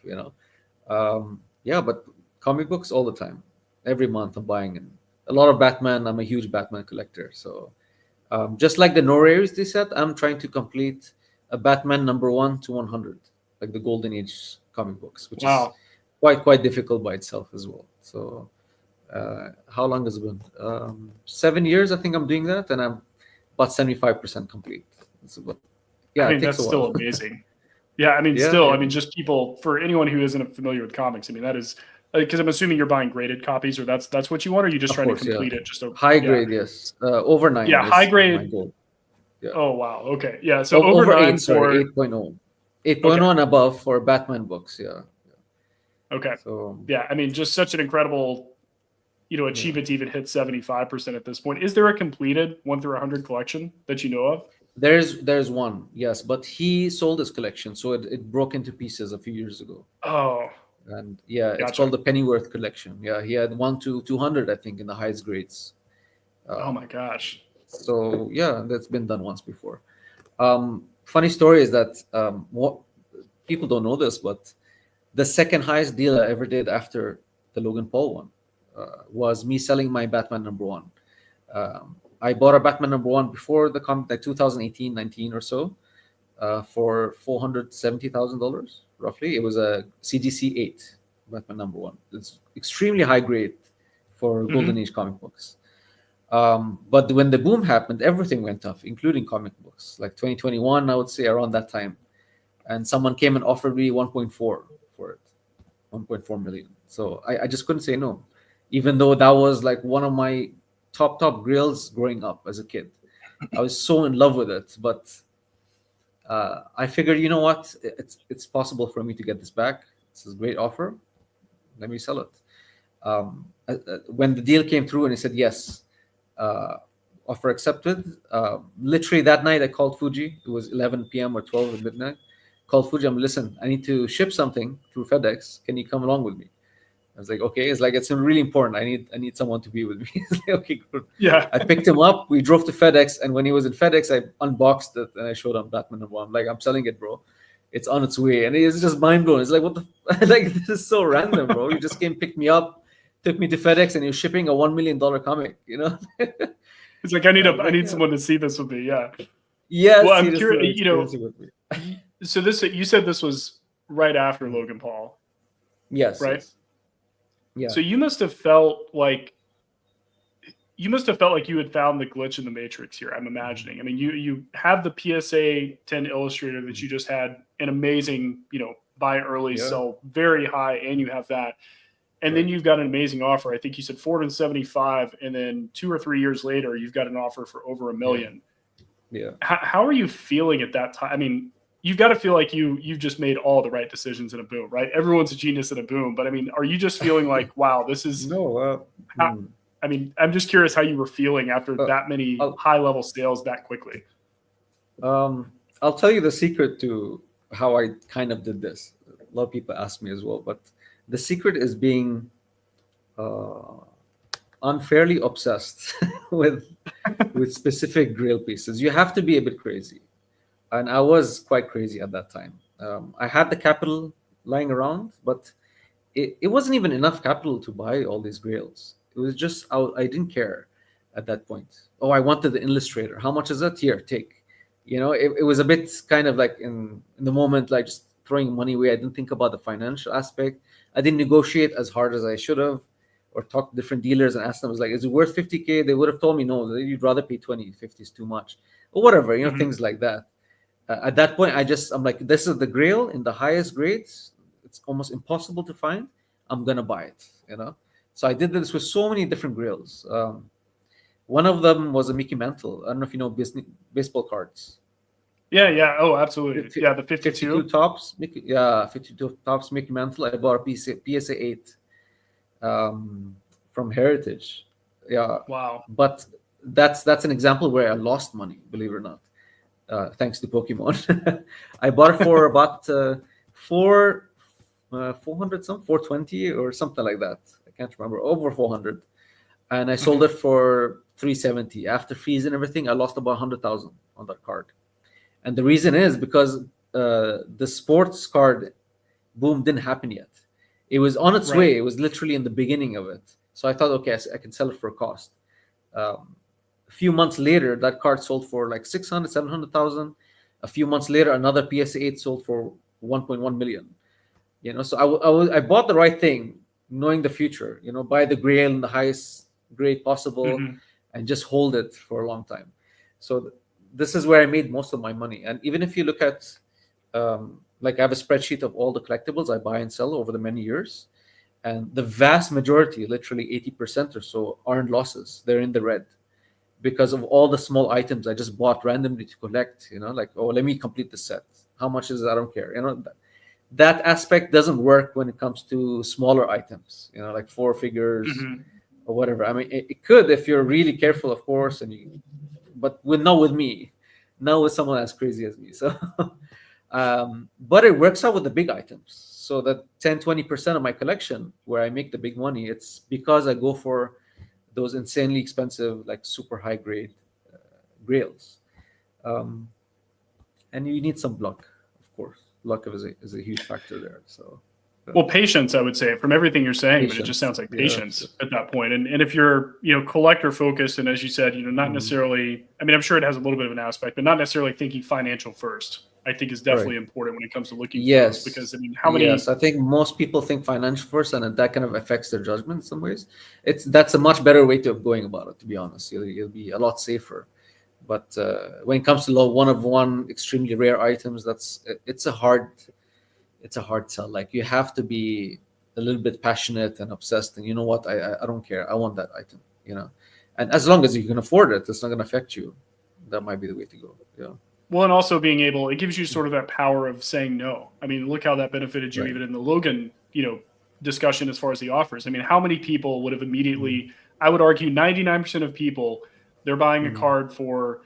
Yeah, but comic books all the time. Every month I'm buying and a lot of Batman. I'm a huge Batman collector, so just like the no rares they said, I'm trying to complete a Batman number 1 to 100, like the Golden Age comic books, which is Wow. quite difficult by itself as well. So how long has it been? 7 years, I think I'm doing that, and I'm about 75% complete. It's about, I yeah, it mean, takes that's a while. still amazing. Yeah, I mean, Yeah, still, I yeah, mean, just people for anyone who isn't familiar with comics. I mean, that is because I'm assuming you're buying graded copies, or that's what you want, or are you just of trying to course, yeah. complete it? Just a High yeah, grade, yes. Over yeah, 9 high is my grade. goal. Yeah. Oh wow, okay, yeah. So over Over 8, nine sorry, for 8.0. 8.0 okay, and above for Batman books, yeah. okay, So, yeah. I mean, just such an incredible yeah. achievement to even hit 75% at this point. Is there a completed 1 through 100 collection that you know of? There's one, yes, but he sold his collection, so it broke into pieces a few years ago. Oh, And yeah, it's gotcha. called the Pennyworth collection. Yeah, he had 1 to 200, I think, in the highest grades. Oh Um, my gosh. so yeah, that's been done once before. Funny story is that what people don't know this, but the second highest deal I ever did after the Logan Paul one was me selling my Batman number one. I bought a Batman number one before the comic, like 2018, 19 or so, for $470,000 roughly. It was a CGC 8 Batman number one. It's extremely high grade for Golden Hmm. Age comic books. But when the boom happened, everything went up, including comic books. Like 2021, I would say around that time, and someone came and offered me 1.4 for it, 1.4 million. So I just couldn't say no, even though that was like one of my top grills growing up as a kid. I was so in love with it, but I figured, you know what, it's possible for me to get this back. This is a great offer. Let me sell it. When the deal came through and he said yes, offer accepted. Literally that night, I called Fuji. It was 11 p.m. or 12 at midnight. Called Fuji. Listen, I need to ship something through FedEx. Can you come along with me? I was like, okay. It's like, it's really important. I need someone to be with me. It's like, okay, good. Yeah. I picked him up. We drove to FedEx, and when he was in FedEx, I unboxed it and I showed him Batman and One. I'm like, I'm selling it, bro. It's on its way, and it's just mind blowing. It's like, what the like? This is so random, bro. You just came, picked me up, took me to FedEx, and you're shipping a $1 million comic. You know? It's like, I need someone to see this with me. Yeah. Yes. Well, I'm curious. With me. So you said this was right after Logan Paul. Yes. Right. Yes. Yeah. So you must have felt like you had found the glitch in the matrix here. I'm imagining. I mean, you have the PSA 10 illustrator that you just had an amazing, buy early, sell very high, and you have that. And then you've got an amazing offer. I think you said 475, and then 2 or 3 years later, you've got an offer for over $1 million. Yeah. How are you feeling at that time? I mean, you've got to feel like you've just made all the right decisions in a boom, right? Everyone's a genius in a boom, but I mean, are you just feeling like, wow, this is I mean, I'm just curious how you were feeling after that many high level sales that quickly. I'll tell you the secret to how I kind of did this. A lot of people ask me as well, but the secret is being unfairly obsessed with specific grail pieces. You have to be a bit crazy, and I was quite crazy at that time. I had the capital lying around, but it wasn't even enough capital to buy all these grails. It was just I didn't care at that point. Oh, I wanted the illustrator. How much is it? Here, take. It was a bit kind of like in the moment, like just throwing money away. I didn't think about the financial aspect. I didn't negotiate as hard as I should have, or talk to different dealers and ask them, like, is it worth 50K? They would have told me, no, you'd rather pay 20, 50 is too much, or whatever, things like that. At that point, I'm like, this is the grail in the highest grades. It's almost impossible to find. I'm going to buy it, So I did this with so many different grails. One of them was a Mickey Mantle. I don't know if you know baseball cards. Yeah. Oh, absolutely. Yeah, the 52 tops. 52 tops Mickey Mantle. I bought a PSA 8 from Heritage. Yeah. Wow. But that's an example where I lost money, believe it or not, thanks to Pokemon. I bought it for about 420 or something like that. I can't remember. Over 400. And I sold it for 370. After fees and everything, I lost about 100,000 on that card. And the reason is because the sports card boom didn't happen yet. It was on its way. It was literally in the beginning of it. So I thought, okay, I can sell it for a cost. A few months later, that card sold for like 600, 700,000. A few months later, another PSA 8 sold for 1.1 million. So I bought the right thing, knowing the future, buy the grail in the highest grade possible and just hold it for a long time. So this is where I made most of my money. And even if you look at, like, I have a spreadsheet of all the collectibles I buy and sell over the many years, and the vast majority, literally 80% or so, aren't losses. They're in the red because of all the small items I just bought randomly to collect, like, oh, let me complete the set. How much is it? I don't care. That aspect doesn't work when it comes to smaller items, like 4 figures or whatever. I mean, it could if you're really careful, of course, but not with me, not with someone as crazy as me. So, but it works out with the big items. So that 10-20% of my collection where I make the big money, it's because I go for those insanely expensive, like super high grade grails. And you need some luck, of course. Luck is a huge factor there. So, well, patience, I would say, from everything you're saying, but it just sounds like patience at that point. And if you're, collector focused, and as you said, not necessarily, I mean, I'm sure it has a little bit of an aspect, but not necessarily thinking financial first, I think is definitely important when it comes to looking for those, because I mean, how many? Yes, I think most people think financial first, and that kind of affects their judgment in some ways. That's a much better way of going about it, to be honest. You'll be a lot safer. But when it comes to one of one extremely rare items, it's a hard sell. Like, you have to be a little bit passionate and obsessed. And you know what? I don't care. I want that item. And as long as you can afford it, it's not going to affect you. That might be the way to go. Yeah. Well, and also being able, it gives you sort of that power of saying no. I mean, look how that benefited you Right. even in the Logan, discussion as far as the offers. I mean, how many people would have immediately, I would argue 99% of people, they're buying a card for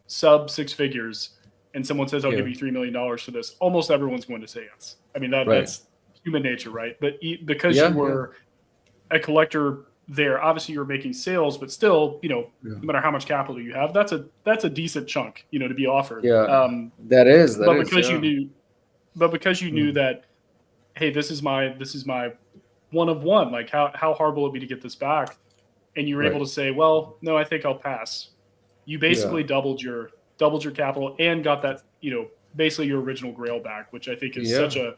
sub six figures and someone says, I'll Yeah. give you $3 million for this. Almost everyone's going to say yes. I mean, Right. that's human nature, right? But because Yeah. you were a collector there, obviously you're making sales, but still, no matter how much capital you have, that's a decent chunk, to be offered. Yeah. That is. But because you knew Mm. that, hey, this is my one of one. Like how hard will it be to get this back? And you were able Right. to say, well, no, I think I'll pass. You basically Yeah. doubled your capital and got that, basically your original grail back, which I think is Yeah. such a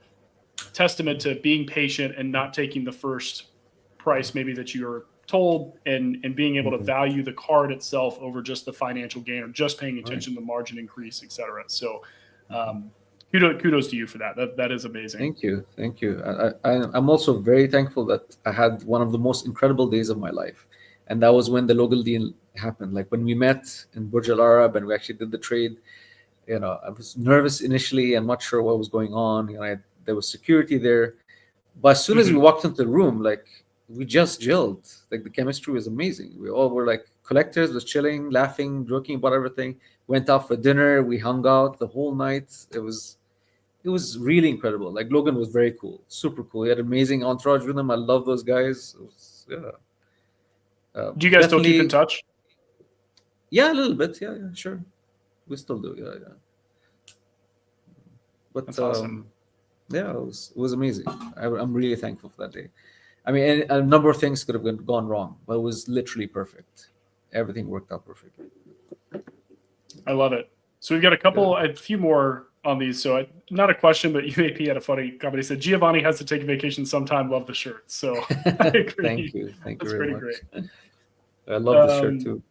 testament to being patient and not taking the first price maybe that you're told, and being able to value the card itself over just the financial gain or just paying attention to the margin increase, etc. So kudos to you for that. That is amazing. Thank you. Thank you. I'm also very thankful that I had one of the most incredible days of my life. And that was when the local deal happened. Like when we met in Burj Al Arab and we actually did the trade, I was nervous initially and not sure what was going on. There was security there. But as soon as we walked into the room, like we just gelled. Like the chemistry was amazing. We all were like collectors, was chilling, laughing, joking about everything. Went out for dinner. We hung out the whole night. It was really incredible. Like Logan was very cool, super cool. He had amazing entourage with him. I love those guys. It was, Do you guys still keep in definitely. touch? Yeah, a little bit. Yeah, sure. We still do. Yeah. But That's awesome. yeah, it was amazing. I'm really thankful for that day. I mean, and a number of things could have gone wrong, but it was literally perfect. Everything worked out perfectly. I love it. So we've got a few more on these. So not a question, but UAP had a funny comment. He said, Giovanni has to take a vacation sometime. Love the shirt. So I agree. Thank you. Thank you That's very pretty much. great. I love this shirt too.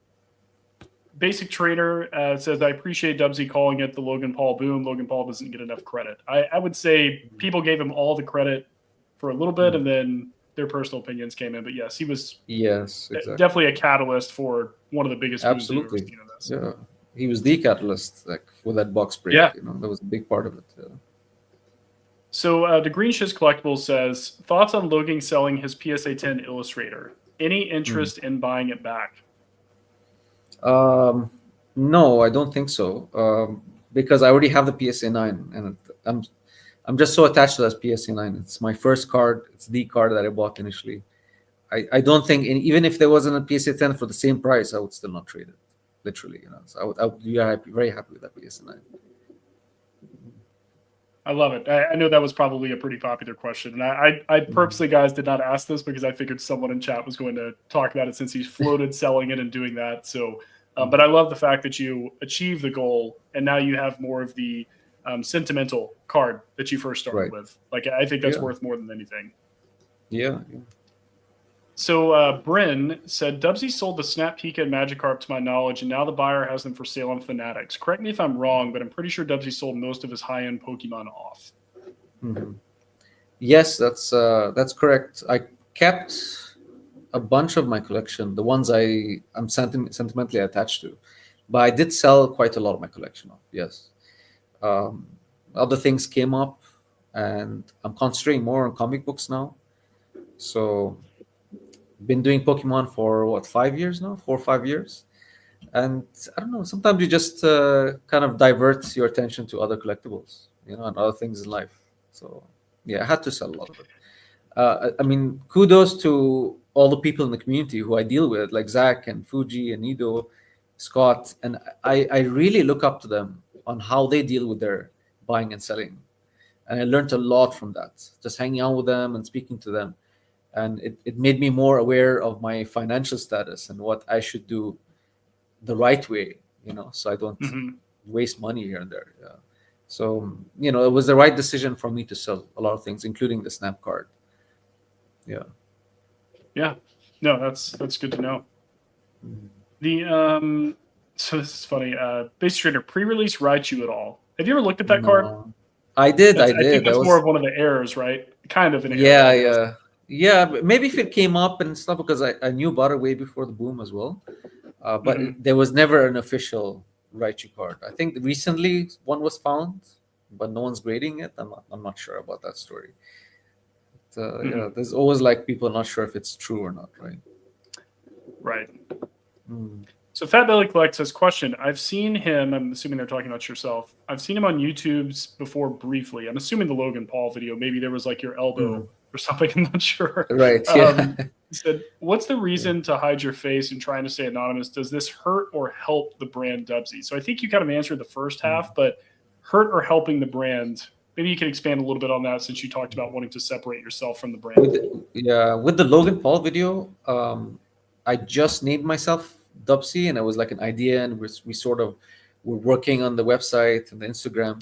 Basic Trainer says, I appreciate Dubsy calling it the Logan Paul boom. Logan Paul doesn't get enough credit. I would say people gave him all the credit for a little bit, and then their personal opinions came in. But yes, he was exactly. definitely a catalyst for one of the biggest booms we've ever Absolutely. seen in this. Yeah, he was the catalyst, like for that box break. Yeah. That was a big part of it. So the Green Shiz Collectibles says, thoughts on Logan selling his PSA 10 Illustrator? Any interest in buying it back? No, I don't think so. Because I already have the PSA 9, and I'm just so attached to that PSA 9. It's my first card. It's the card that I bought initially. I don't think, and even if there wasn't a PSA 10 for the same price, I would still not trade it. Literally, So I would be very happy with that PSA 9. I love it. I know that was probably a pretty popular question. And I purposely, guys, did not ask this because I figured someone in chat was going to talk about it since he's floated selling it and doing that. So, but I love the fact that you achieved the goal and now you have more of the sentimental card that you first started with. Like, I think that's worth more than anything. Yeah. So Bryn said, Dubsy sold the Snap Pika and Magikarp to my knowledge, and now the buyer has them for sale on Fanatics. Correct me if I'm wrong, but I'm pretty sure Dubsy sold most of his high-end Pokemon off. Yes, that's correct. I kept a bunch of my collection, the ones I'm sentimentally attached to, but I did sell quite a lot of my collection off. Yes, other things came up, and I'm concentrating more on comic books now. So, been doing Pokemon for 5 years now, 4 or 5 years, and I don't know. Sometimes you just kind of divert your attention to other collectibles, and other things in life. So yeah, I had to sell a lot of it. I mean, kudos to all the people in the community who I deal with, like Zach and Fuji and Nido, Scott, and I really look up to them on how they deal with their buying and selling, and I learned a lot from that. Just hanging out with them and speaking to them. And it made me more aware of my financial status and what I should do the right way, so I don't waste money here and there. Yeah. So, it was the right decision for me to sell a lot of things, including the Snap card. Yeah. Yeah. No, that's good to know. The so this is funny. Basic Trainer, pre-release Raichu at all? Have you ever looked at that card? I did. I think that's more of one of the errors, right? Kind of an error. Yeah, maybe if it came up and stuff, because I knew about it way before the boom as well. But there was never an official Raichu card. I think recently one was found, but no one's grading it. I'm not sure about that story. But, yeah, there's always like people not sure if it's true or not, right? Right. Mm. So Fat Belly Collects says, question. I've seen him, I'm assuming they're talking about yourself. I've seen him on YouTube's before briefly. I'm assuming the Logan Paul video, maybe there was like your elbow or something. I'm not sure. Right. Yeah. He said, what's the reason to hide your face and trying to stay anonymous? Does this hurt or help the brand Dubsy? So I think you kind of answered the first half, but hurt or helping the brand? Maybe you can expand a little bit on that since you talked about wanting to separate yourself from the brand. With the Logan Paul video, I just named myself Dubsy, and it was like an idea, and we sort of were working on the website and the Instagram,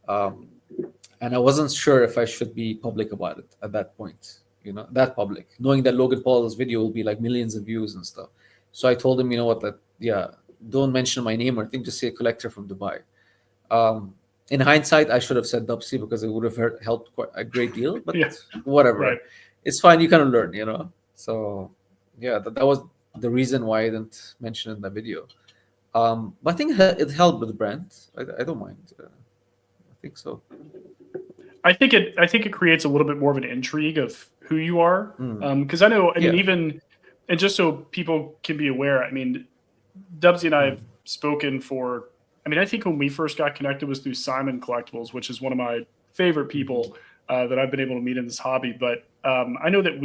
and I wasn't sure if I should be public about it at that point. That public, knowing that Logan Paul's video will be like millions of views and stuff. So I told him, you know what, don't mention my name or anything, just say collector from Dubai. In hindsight, I should have said Dubsy because it would have helped quite a great deal. But whatever, Right. It's fine. You kind of learn, So yeah, that was the reason why I didn't mention it in the video. But I think it helped with the brand. I don't mind. I think so. I think it creates a little bit more of an intrigue of who you are, because I know. I mean, even and just so people can be aware. I mean, Dubsy and I have spoken for. I mean, I think when we first got connected was through Simon Collectibles, which is one of my favorite people that I've been able to meet in this hobby. But I know that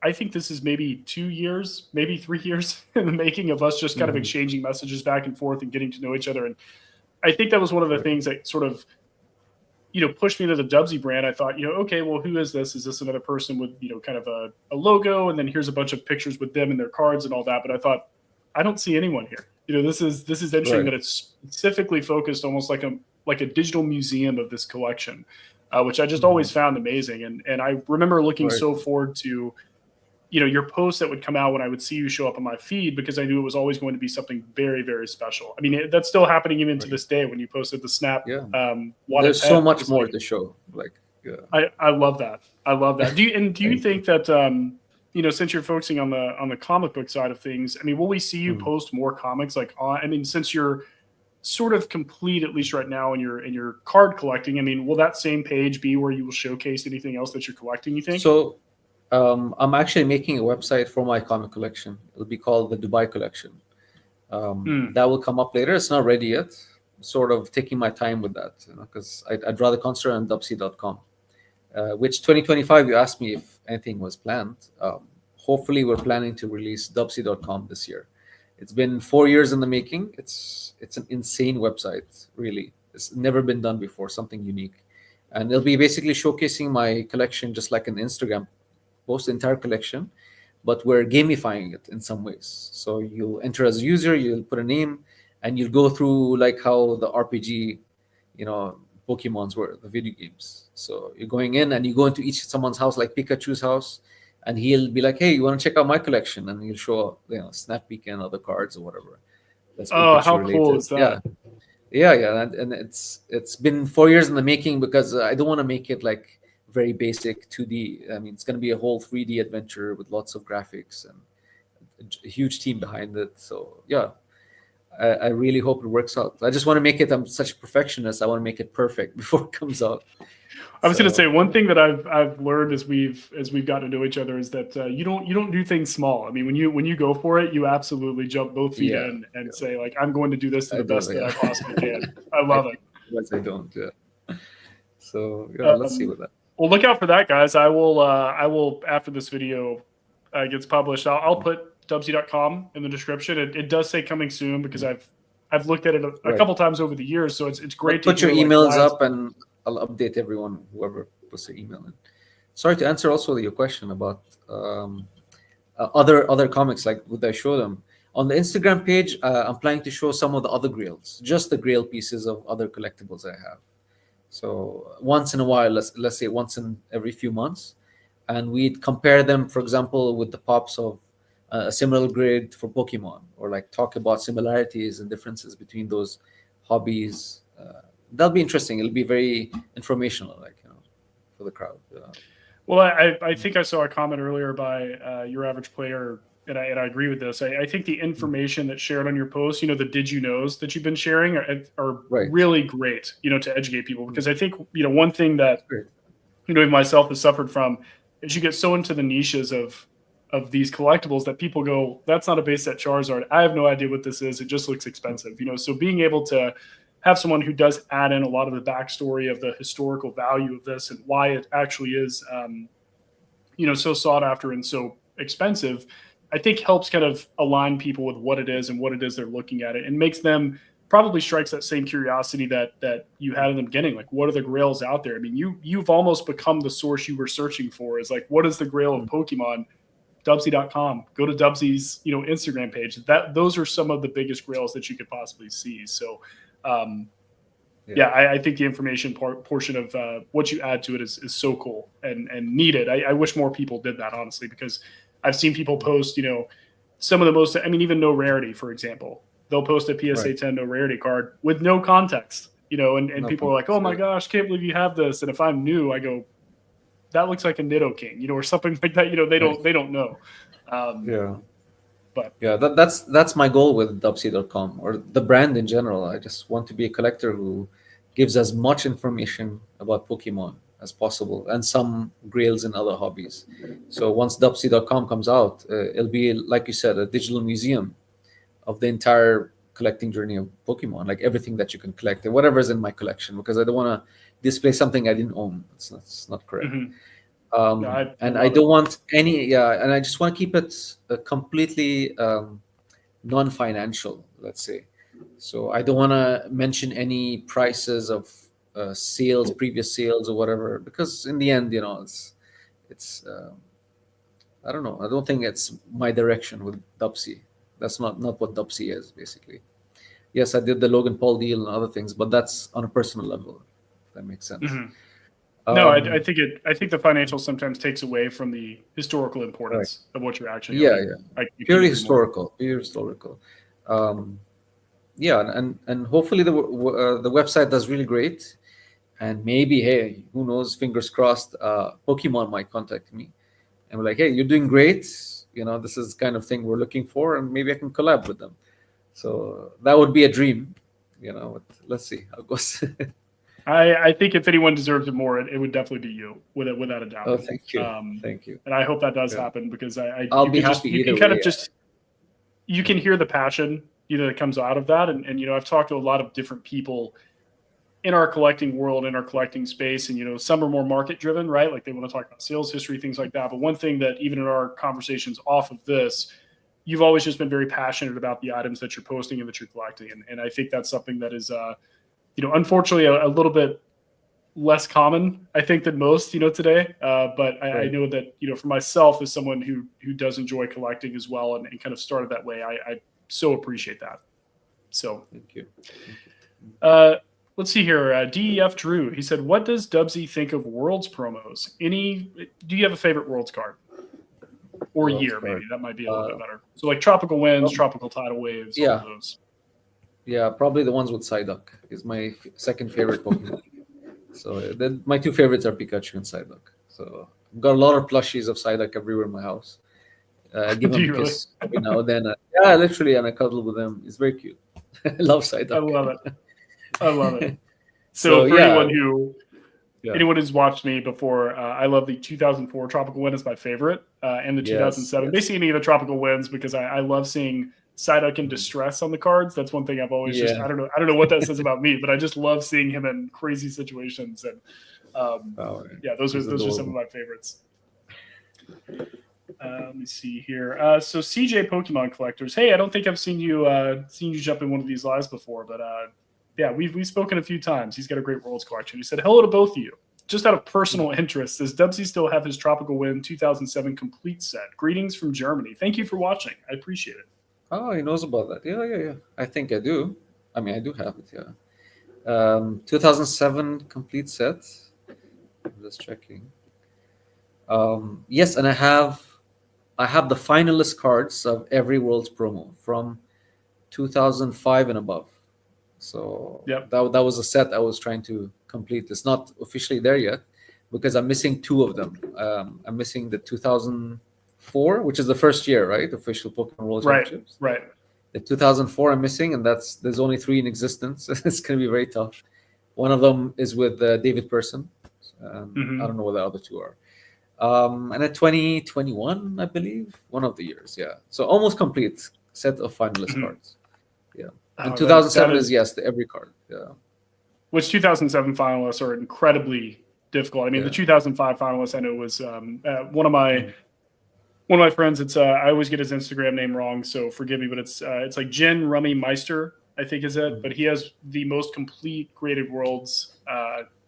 I think this is maybe 2 years, maybe 3 years in the making of us just kind of exchanging messages back and forth and getting to know each other. And I think that was one of the things that sort of, pushed me to the Dubsy brand. I thought, okay, well, who is this? Is this another person with, kind of a logo? And then here's a bunch of pictures with them and their cards and all that. But I thought, I don't see anyone here. This is interesting that it's specifically focused almost like a digital museum of this collection, which I just always found amazing. And I remember looking so forward to, your posts that would come out when I would see you show up on my feed, because I knew it was always going to be something very, very special. I mean, that's still happening even to this day when you posted the snap. Yeah. There's so much more to show. I love that. I love that. Do you think that, since you're focusing on the comic book side of things, I mean, will we see you post more comics since you're sort of complete, at least right now in your card collecting, I mean, will that same page be where you will showcase anything else that you're collecting, you think? So I'm actually making a website for my comic collection. It'll be called the Dubai Collection. That will come up later. It's not ready yet. Sort of taking my time with that, because I'd rather concentrate on Dubsy.com. Which 2025, you asked me if anything was planned. Hopefully, we're planning to release Dubsy.com this year. It's been 4 years in the making. It's an insane website, really. It's never been done before, something unique. And it'll be basically showcasing my collection just like an Instagram post, the entire collection, but we're gamifying it in some ways. So you'll enter as a user, you'll put a name, and you'll go through like how the RPG, Pokemons were, the video games. So you're going in and you go into someone's house, like Pikachu's house, and he'll be like, hey, you want to check out my collection? And he'll show, Snap Peek and other cards or whatever. That's how cool is that? Yeah. And it's been 4 years in the making, because I don't want to make it like very basic 2D. I mean, it's going to be a whole 3D adventure with lots of graphics and a huge team behind it. So yeah, I really hope it works out. I just want to make it. I'm such a perfectionist. I want to make it perfect before it comes out. I was going to say, one thing that I've learned as we've gotten to know each other is that you don't do things small. I mean, when you go for it, you absolutely jump both feet in and say, like, I'm going to do this to the best that I possibly can. I love it. Yes, I don't. Yeah. So let's see with that. Well, look out for that, guys. I will after this video gets published, I'll put Dubsy.com in the description. It does say coming soon, because I've looked at it a couple times over the years, so it's great to put your emails up, and I'll update everyone, whoever puts their email in. Sorry, to answer also your question about other comics, like would I show them on the Instagram page? I'm planning to show some of the other grails, just the grail pieces of other collectibles I have. So once in a while, let's say once in every few months, and we'd compare them, for example, with the pops of a similar grade for Pokemon, or like talk about similarities and differences between those hobbies. That'll be interesting. It'll be very informational, for the crowd. Well, I think I saw a comment earlier by Your Average Player and I agree with this. I think the information that's shared on your post, the did you knows that you've been sharing are Right. really great, to educate people. Because I think, one thing that, Great. even myself has suffered from is you get so into the niches of these collectibles that people go, that's not a base set Charizard. I have no idea what this is. It just looks expensive, So being able to have someone who does add in a lot of the backstory of the historical value of this and why it actually is, so sought after and so expensive, I think helps kind of align people with what it is and what it is they're looking at it, and makes them probably strikes that same curiosity that you had in the beginning. Like, what are the grails out there? I mean, you've almost become the source you were searching for. Is like, what is the grail of Pokemon? Dubsy.com. Go to Dubsy's, Instagram page. Those are some of the biggest grails that you could possibly see. So, I think the information portion of what you add to it is so cool and needed. I wish more people did that, honestly, because I've seen people post, some of the most, even no rarity, for example. They'll post a PSA 10 no rarity card with no context, and people are like, oh my gosh, can't believe you have this. And if I'm new, I go, that looks like a Nido King, or something like that. They don't know. But that's my goal with Dubsy.com, or the brand in general. I just want to be a collector who gives as much information about Pokemon as possible, and some grails in other hobbies. So once Dubsy.com comes out, it'll be, like you said, a digital museum of the entire collecting journey of Pokemon, like everything that you can collect and whatever's in my collection, because I don't want to display something I didn't own. It's not correct. And I don't want any, and I just want to keep it completely non-financial, let's say. So I don't want to mention any prices of sales, previous sales, or whatever, because in the end, it's I don't know. I don't think it's my direction with Dubsy. That's not what Dubsy is, basically. Yes, I did the Logan Paul deal and other things, but that's on a personal level. If that makes sense. No, I think the financial sometimes takes away from the historical importance of what you're actually owning. Purely historical. And hopefully the website does really great, and maybe, hey, who knows, fingers crossed, Pokemon might contact me and be like, hey, you're doing great, this is the kind of thing we're looking for, and maybe I can collab with them. So that would be a dream, but let's see how it goes. I think if anyone deserves it more, it would definitely be you, without a doubt. Oh, thank you. Thank you. And I hope that does happen, because I'll be happy either way. You can hear the passion that comes out of that. And I've talked to a lot of different people in our collecting world, in our collecting space, and some are more market driven, right? Like, they want to talk about sales history, things like that. But one thing that, even in our conversations off of this, you've always just been very passionate about the items that you're posting and that you're collecting. And I think that's something that is unfortunately a little bit less common, I think, than most, today. But I know that, for myself, as someone who does enjoy collecting as well, and kind of started that way, I so appreciate that. So thank you. Let's see here. DEF Drew, he said, what does Dubsy think of Worlds promos? Do you have a favorite Worlds card? Or Worlds year, card. maybe. That might be a little bit better. So like Tropical Winds, Tropical Tidal Waves, all of those. Yeah, probably the ones with Psyduck is my second favorite Pokemon. So my two favorites are Pikachu and Psyduck. So I've got a lot of plushies of Psyduck everywhere in my house. Give them a kiss every now and then. Literally, and I cuddle with them. It's very cute. I love Psyduck. I love it. So for anyone who's watched me before, I love the 2004 Tropical Wind is my favorite, and the 2007. Basically, any of the Tropical Winds, because I love seeing Psyduck in distress on the cards. That's one thing I've always just I don't know what that says about me, but I just love seeing him in crazy situations. And those are some of my favorites. Let me see here. So CJ Pokemon Collectors. Hey, I don't think I've seen you jump in one of these lives before, but we've spoken a few times. He's got a great Worlds collection. He said hello to both of you. Just out of personal interest, does Dubsy still have his Tropical Wind 2007 complete set? Greetings from Germany. Thank you for watching. I appreciate it. Oh, he knows about that. Yeah. I think I do. I mean, I do have it. Yeah. 2007 complete set. I'm just checking. Yes, and I have the finalist cards of every Worlds promo from 2005 and above. So that was a set I was trying to complete. It's not officially there yet because I'm missing two of them. I'm missing the 2005 2004, which is the first year, right? Official Pokemon World Right, Championships. right. The 2004 I'm missing, and there's only 3 in existence. It's going to be very tough. One of them is with David Person. I don't know what the other 2 are. And at 2021, I believe, one of the years, yeah. So almost complete set of finalist cards. Yeah. And Oh, 2007 is yes, every card. Yeah. Which 2007 finalists are incredibly difficult. I mean, the 2005 finalist I know was one of my friends. It's I always get his Instagram name wrong, so forgive me, but it's like Jin Rummy Meister, I think is it. But he has the most complete Created Worlds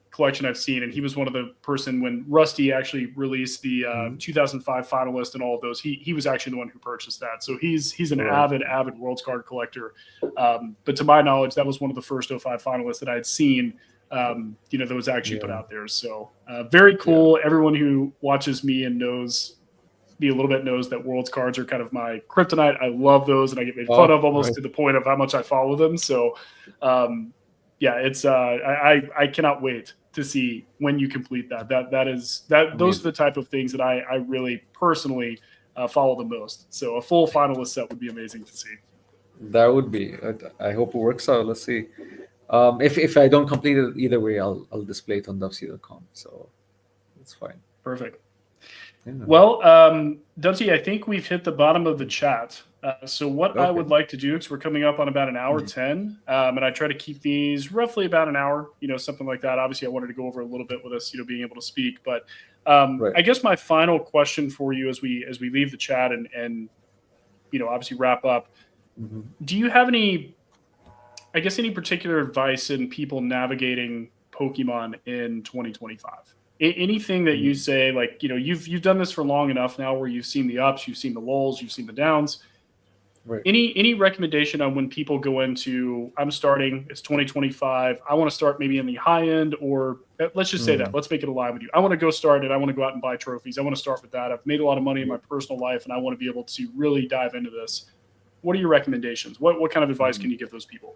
collection I've seen, and he was one of the person when Rusty actually released the 2005 finalist and all of those. He was actually the one who purchased that, so he's an avid Worlds card collector. But to my knowledge, that was one of the first 05 finalists that I had seen. That was actually put out there. So very cool. Everyone who watches me and knows me a little bit knows that Worlds cards are kind of my kryptonite. I love those, and I get made fun of almost to the point of how much I follow them. So it's I cannot wait to see when you complete that. Those are the type of things that I really personally follow the most. So a full finalist set would be amazing to see. That would be. I hope it works out. Let's see. If I don't complete it either way, I'll display it on Dubsy.com. So it's fine. Perfect. Yeah. Well, Dubsy, I think we've hit the bottom of the chat. So what I would like to do, because we're coming up on about an hour 10, and I try to keep these roughly about an hour, something like that. Obviously, I wanted to go over a little bit with us, being able to speak. But I guess my final question for you as we leave the chat and obviously wrap up, do you have any particular advice in people navigating Pokemon in 2025? Anything that you say, like, you've done this for long enough now where you've seen the ups, you've seen the lulls, you've seen the downs. Right. Any recommendation on when people go into, I'm starting, it's 2025, I want to start maybe in the high end, or let's just say that, let's make it alive with you. I want to go start it. I want to go out and buy trophies. I want to start with that. I've made a lot of money in my personal life, and I want to be able to really dive into this. What are your recommendations? What kind of advice can you give those people?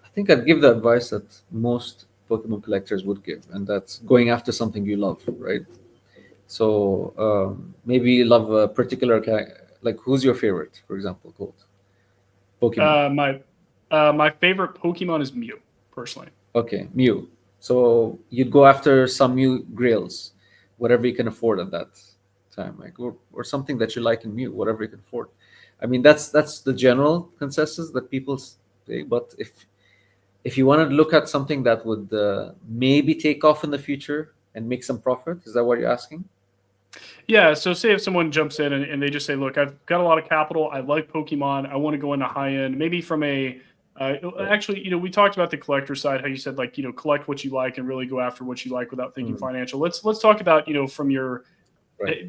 I think I'd give the advice that most Pokemon collectors would give, and that's going after something you love, right? So maybe you love a particular like, who's your favorite, for example, Colt? Pokemon. My favorite Pokemon is Mew, personally. Okay, Mew. So you'd go after some Mew Grails, whatever you can afford at that time, like, or something that you like in Mew, whatever you can afford. I mean, that's the general consensus that people say. But if you want to look at something that would maybe take off in the future and make some profit, is that what you're asking? Yeah. So say if someone jumps in and they just say, look, I've got a lot of capital. I like Pokemon. I want to go into high end, maybe from actually, we talked about the collector side, how you said, like, collect what you like and really go after what you like without thinking financial. Let's talk about, from your,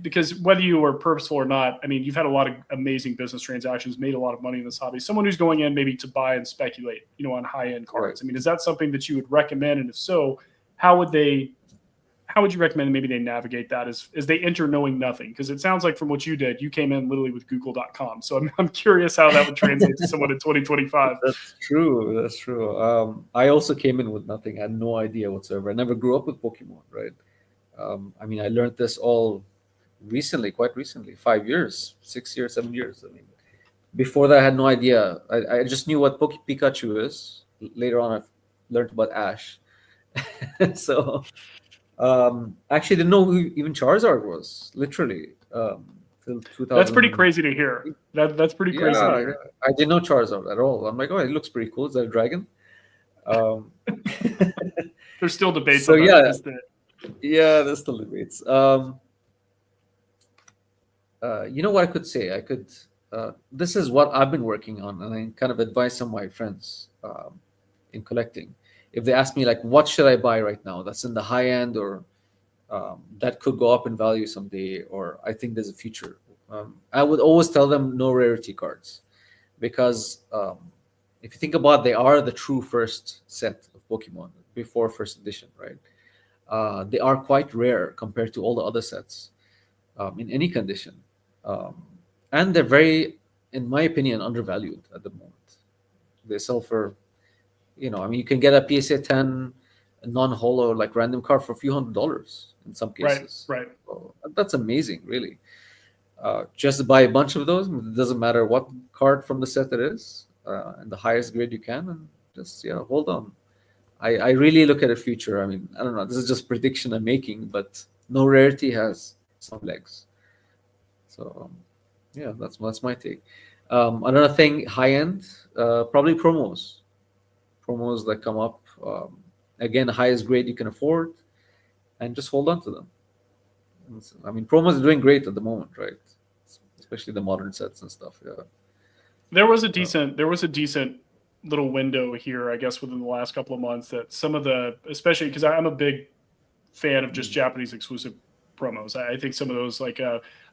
because whether you were purposeful or not, I mean, you've had a lot of amazing business transactions, made a lot of money in this hobby. Someone who's going in maybe to buy and speculate, on high end cards. I mean, is that something that you would recommend? And if so, how would you recommend maybe they navigate that as they enter knowing nothing? Because it sounds like from what you did, you came in literally with Google.com. So I'm curious how that would translate to someone in 2025. That's true. I also came in with nothing. I had no idea whatsoever. I never grew up with Pokemon, right? I mean, I learned this all quite recently, 5 years, 6 years, 7 years. I mean, before that, I had no idea. I just knew what Pikachu is. Later on, I learned about Ash. So actually didn't know who even Charizard was, literally. Till 2000. That's pretty crazy to hear. That's pretty crazy to hear. I didn't know Charizard at all. I'm like, oh, it looks pretty cool. Is that a dragon? There's still debates so on that. Yeah, there's still debates. You know what I could say? This is what I've been working on, and I kind of advise some of my friends in collecting. If they ask me, like, what should I buy right now that's in the high end, or that could go up in value someday, or I think there's a future, I would always tell them no rarity cards, because if you think about it, they are the true first set of Pokemon before first edition, right? They are quite rare compared to all the other sets in any condition. And they're very, in my opinion, undervalued at the moment. They sell for, I mean, you can get a PSA 10 non-holo, like, random card for a few $100s in some cases. Right. So that's amazing, really. just buy a bunch of those. It doesn't matter what card from the set it is, and the highest grade you can, and just hold on. I really look at the future. I mean, I don't know. This is just prediction I'm making, but no rarity has some legs. So yeah, that's my take. Another thing, high end, probably promos that come up. Again, the highest grade you can afford, and just hold on to them. I mean, promos are doing great at the moment, right? Especially the modern sets and stuff. Yeah. There was a decent little window here, I guess, within the last couple of months that some of the, especially because I'm a big fan of just Japanese exclusive promos. I think some of those, like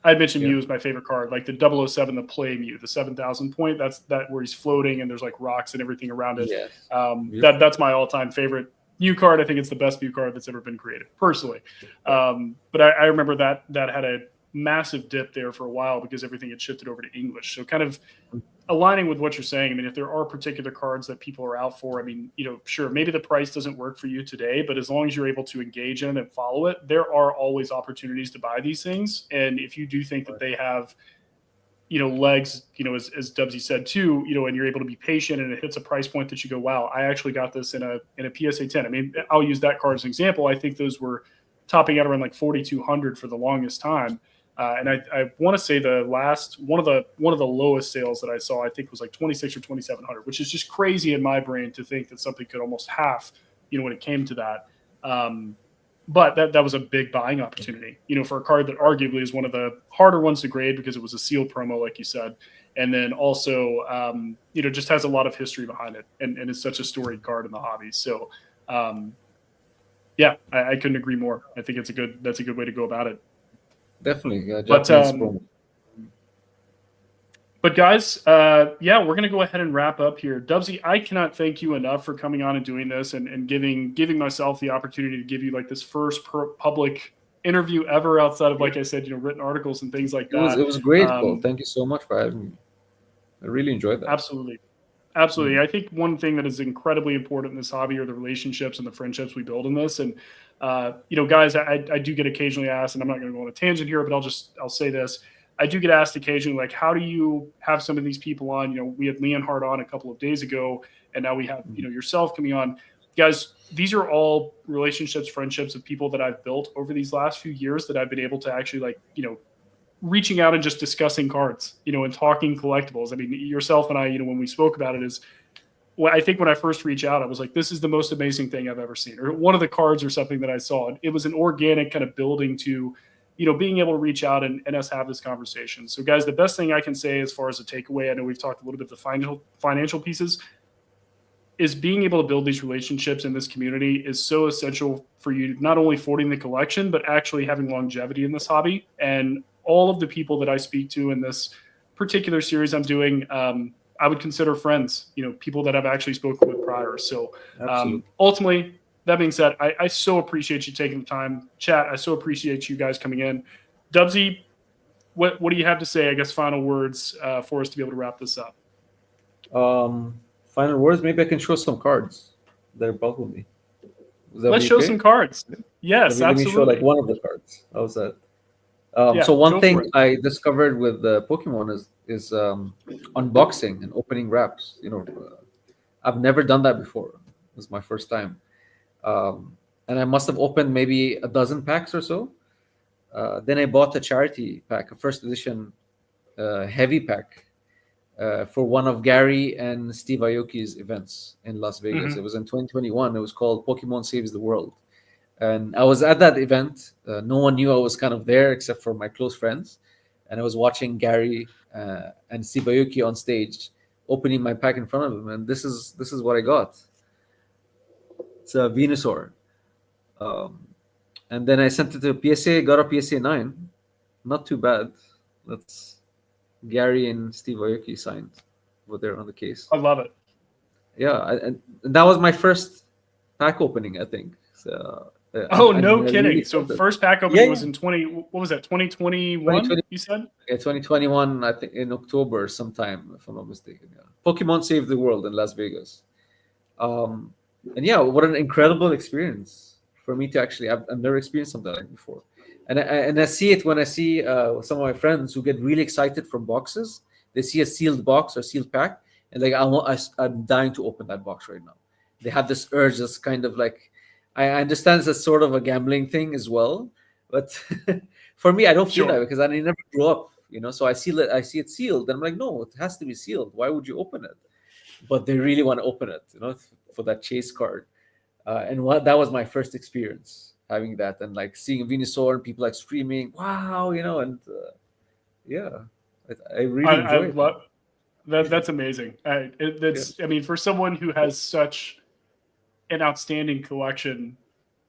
I mentioned, Mew is my favorite card, like the 007, the Play Mew, the 7,000 point. That's that where he's floating and there's like rocks and everything around it. Yes. That's my all-time favorite Mew card. I think it's the best Mew card that's ever been created, personally. But I remember that had a massive dip there for a while because everything had shifted over to English. So kind of aligning with what you're saying, I mean, if there are particular cards that people are out for, I mean, sure, maybe the price doesn't work for you today, but as long as you're able to engage in it and follow it, there are always opportunities to buy these things. And if you do think that they have, legs, as Dubsy said too, and you're able to be patient and it hits a price point that you go, wow, I actually got this in a PSA 10. I mean, I'll use that card as an example. I think those were topping out around like 4,200 for the longest time. And I want to say the last one of the lowest sales that I saw, I think, was like 26 or 2,700, which is just crazy in my brain to think that something could almost half, when it came to that. But that was a big buying opportunity, for a card that arguably is one of the harder ones to grade because it was a sealed promo, like you said, and then also, just has a lot of history behind it, and is such a storied card in the hobby. So, yeah, I couldn't agree more. I think that's a good way to go about it. Definitely, but guys, we're going to go ahead and wrap up here. Dubsy, I cannot thank you enough for coming on and doing this and giving myself the opportunity to give you like this first public interview ever outside of, like I said, written articles and things like that. It was great, Paul. Thank you so much for having me. I really enjoyed that. Absolutely. I think one thing that is incredibly important in this hobby are the relationships and the friendships we build in this. And, guys, I do get occasionally asked, and I'm not going to go on a tangent here, but I'll say this. I do get asked occasionally, like, how do you have some of these people on? We had Leonhard on a couple of days ago, and now we have, yourself coming on. Guys, these are all relationships, friendships of people that I've built over these last few years that I've been able to actually, reaching out and just discussing cards, and talking collectibles. I mean, yourself and I, when we spoke about it, I think when I first reached out, I was like, this is the most amazing thing I've ever seen, or one of the cards or something that I saw. It was an organic kind of building to, being able to reach out and us have this conversation. So guys, the best thing I can say as far as a takeaway, I know we've talked a little bit of the financial pieces, is being able to build these relationships in this community is so essential for you, not only affording the collection, but actually having longevity in this hobby. And all of the people that I speak to in this particular series I'm doing, I would consider friends, people that I've actually spoken with prior. So ultimately, that being said, I so appreciate you taking the time. Chat, I so appreciate you guys coming in. Dubsy, what do you have to say, I guess, final words for us to be able to wrap this up? Final words, maybe I can show some cards that are bought with me. Let's show some cards. Yes, let absolutely. me show like one of the cards. How's that? So one thing I discovered with Pokemon is unboxing and opening wraps. I've never done that before. It was my first time. And I must have opened maybe a dozen packs or so. Then I bought a charity pack, a first edition heavy pack for one of Gary and Steve Aoki's events in Las Vegas. Mm-hmm. It was in 2021. It was called Pokemon Saves the World. And I was at that event. No one knew I was kind of there except for my close friends. And I was watching Gary and Steve Aoki on stage, opening my pack in front of them. And this is what I got. It's a Venusaur. And then I sent it to PSA, got a PSA 9. Not too bad. That's Gary and Steve Aoki signed over there on the case. I love it. Yeah, and that was my first pack opening, I think. So, no kidding. Really so first pack opening was in 2021, you said? Yeah, 2021, I think in October sometime, if I'm not mistaken. Yeah. Pokemon Saved the World in Las Vegas. And yeah, what an incredible experience for me to actually, I've never experienced something like that before. And I see it when I see some of my friends who get really excited from boxes. They see a sealed box or sealed pack, and like I'm dying to open that box right now. They have this urge that's kind of like, I understand it's a sort of a gambling thing as well, but for me, I don't feel that Sure. because I never grew up, So I see it sealed, and I'm like, no, it has to be sealed. Why would you open it? But they really want to open it, for that chase card. And that was my first experience having that, and like seeing Venusaur and people like screaming, "Wow!" And yeah, I really I enjoy it. love that. That's amazing. Yeah. I mean, for someone who has such an outstanding collection,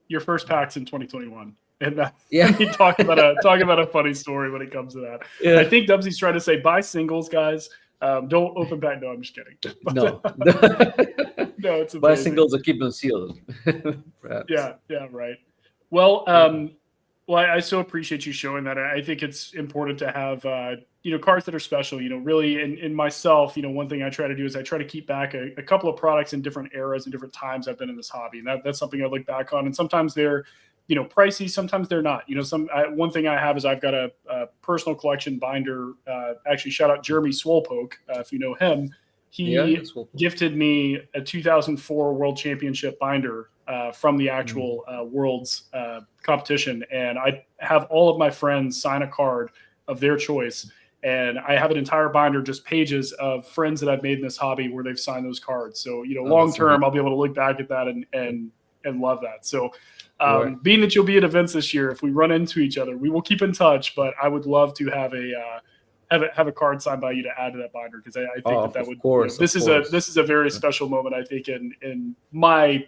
your first pack's in 2021. And Yeah. I mean, talk about a funny story when it comes to that. Yeah. I think Dubsy's trying to say buy singles, guys. Don't open pack. No, I'm just kidding. No. No, it's Buy amazing. singles or keep them sealed. Perhaps. Yeah, right. Well, I so appreciate you showing that. I think it's important to have cards that are special. Really, in myself, one thing I try to do is I try to keep back a couple of products in different eras and different times I've been in this hobby, and that's something I look back on. And sometimes they're pricey, sometimes they're not. One thing I have is I've got a personal collection binder. Actually, shout out Jeremy Swolepoke, if you know him. He gifted me a 2004 World Championship binder from the actual Worlds competition. And I have all of my friends sign a card of their choice. And I have an entire binder, just pages of friends that I've made in this hobby where they've signed those cards. So, long term, I'll be able to look back at that and love that. So, being that you'll be at events this year, if we run into each other, we will keep in touch. But I would love to have a card signed by you to add to that binder, because I think that would. Course, this is a very special moment, I think, in my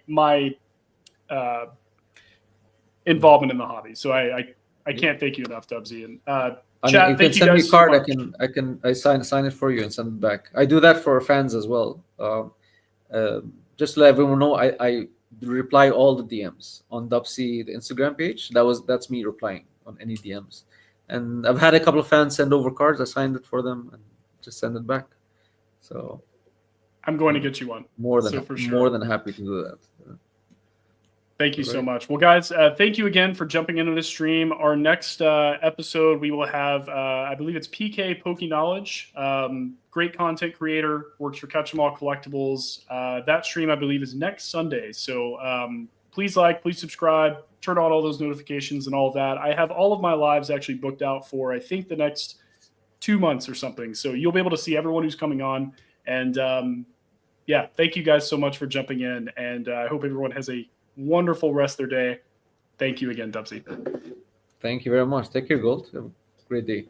involvement in the hobby. So I can't thank you enough, Dubsy. And chat, you thank can you send me guys a card. so much. I can sign it for you and send it back. I do that for fans as well. Just to let everyone know, I reply all the DMs on Dubsy, the Instagram page. That's me replying on any DMs. And I've had a couple of fans send over cards. I signed it for them and just send it back. So I'm going to get you one. More than happy to do that. Thank you so much. Well, guys, thank you again for jumping into this stream. Our next episode, we will have, I believe it's PK Poke Knowledge. Great content creator, works for Catch 'em All Collectibles. That stream, I believe, is next Sunday. So please please subscribe, turn on all those notifications and all of that. I have all of my lives actually booked out for, I think, the next 2 months or something. So you'll be able to see everyone who's coming on. And thank you guys so much for jumping in. And I hope everyone has a wonderful rest of their day. Thank you again, Dubsy. Thank you very much. Take care, Gold. Have a great day.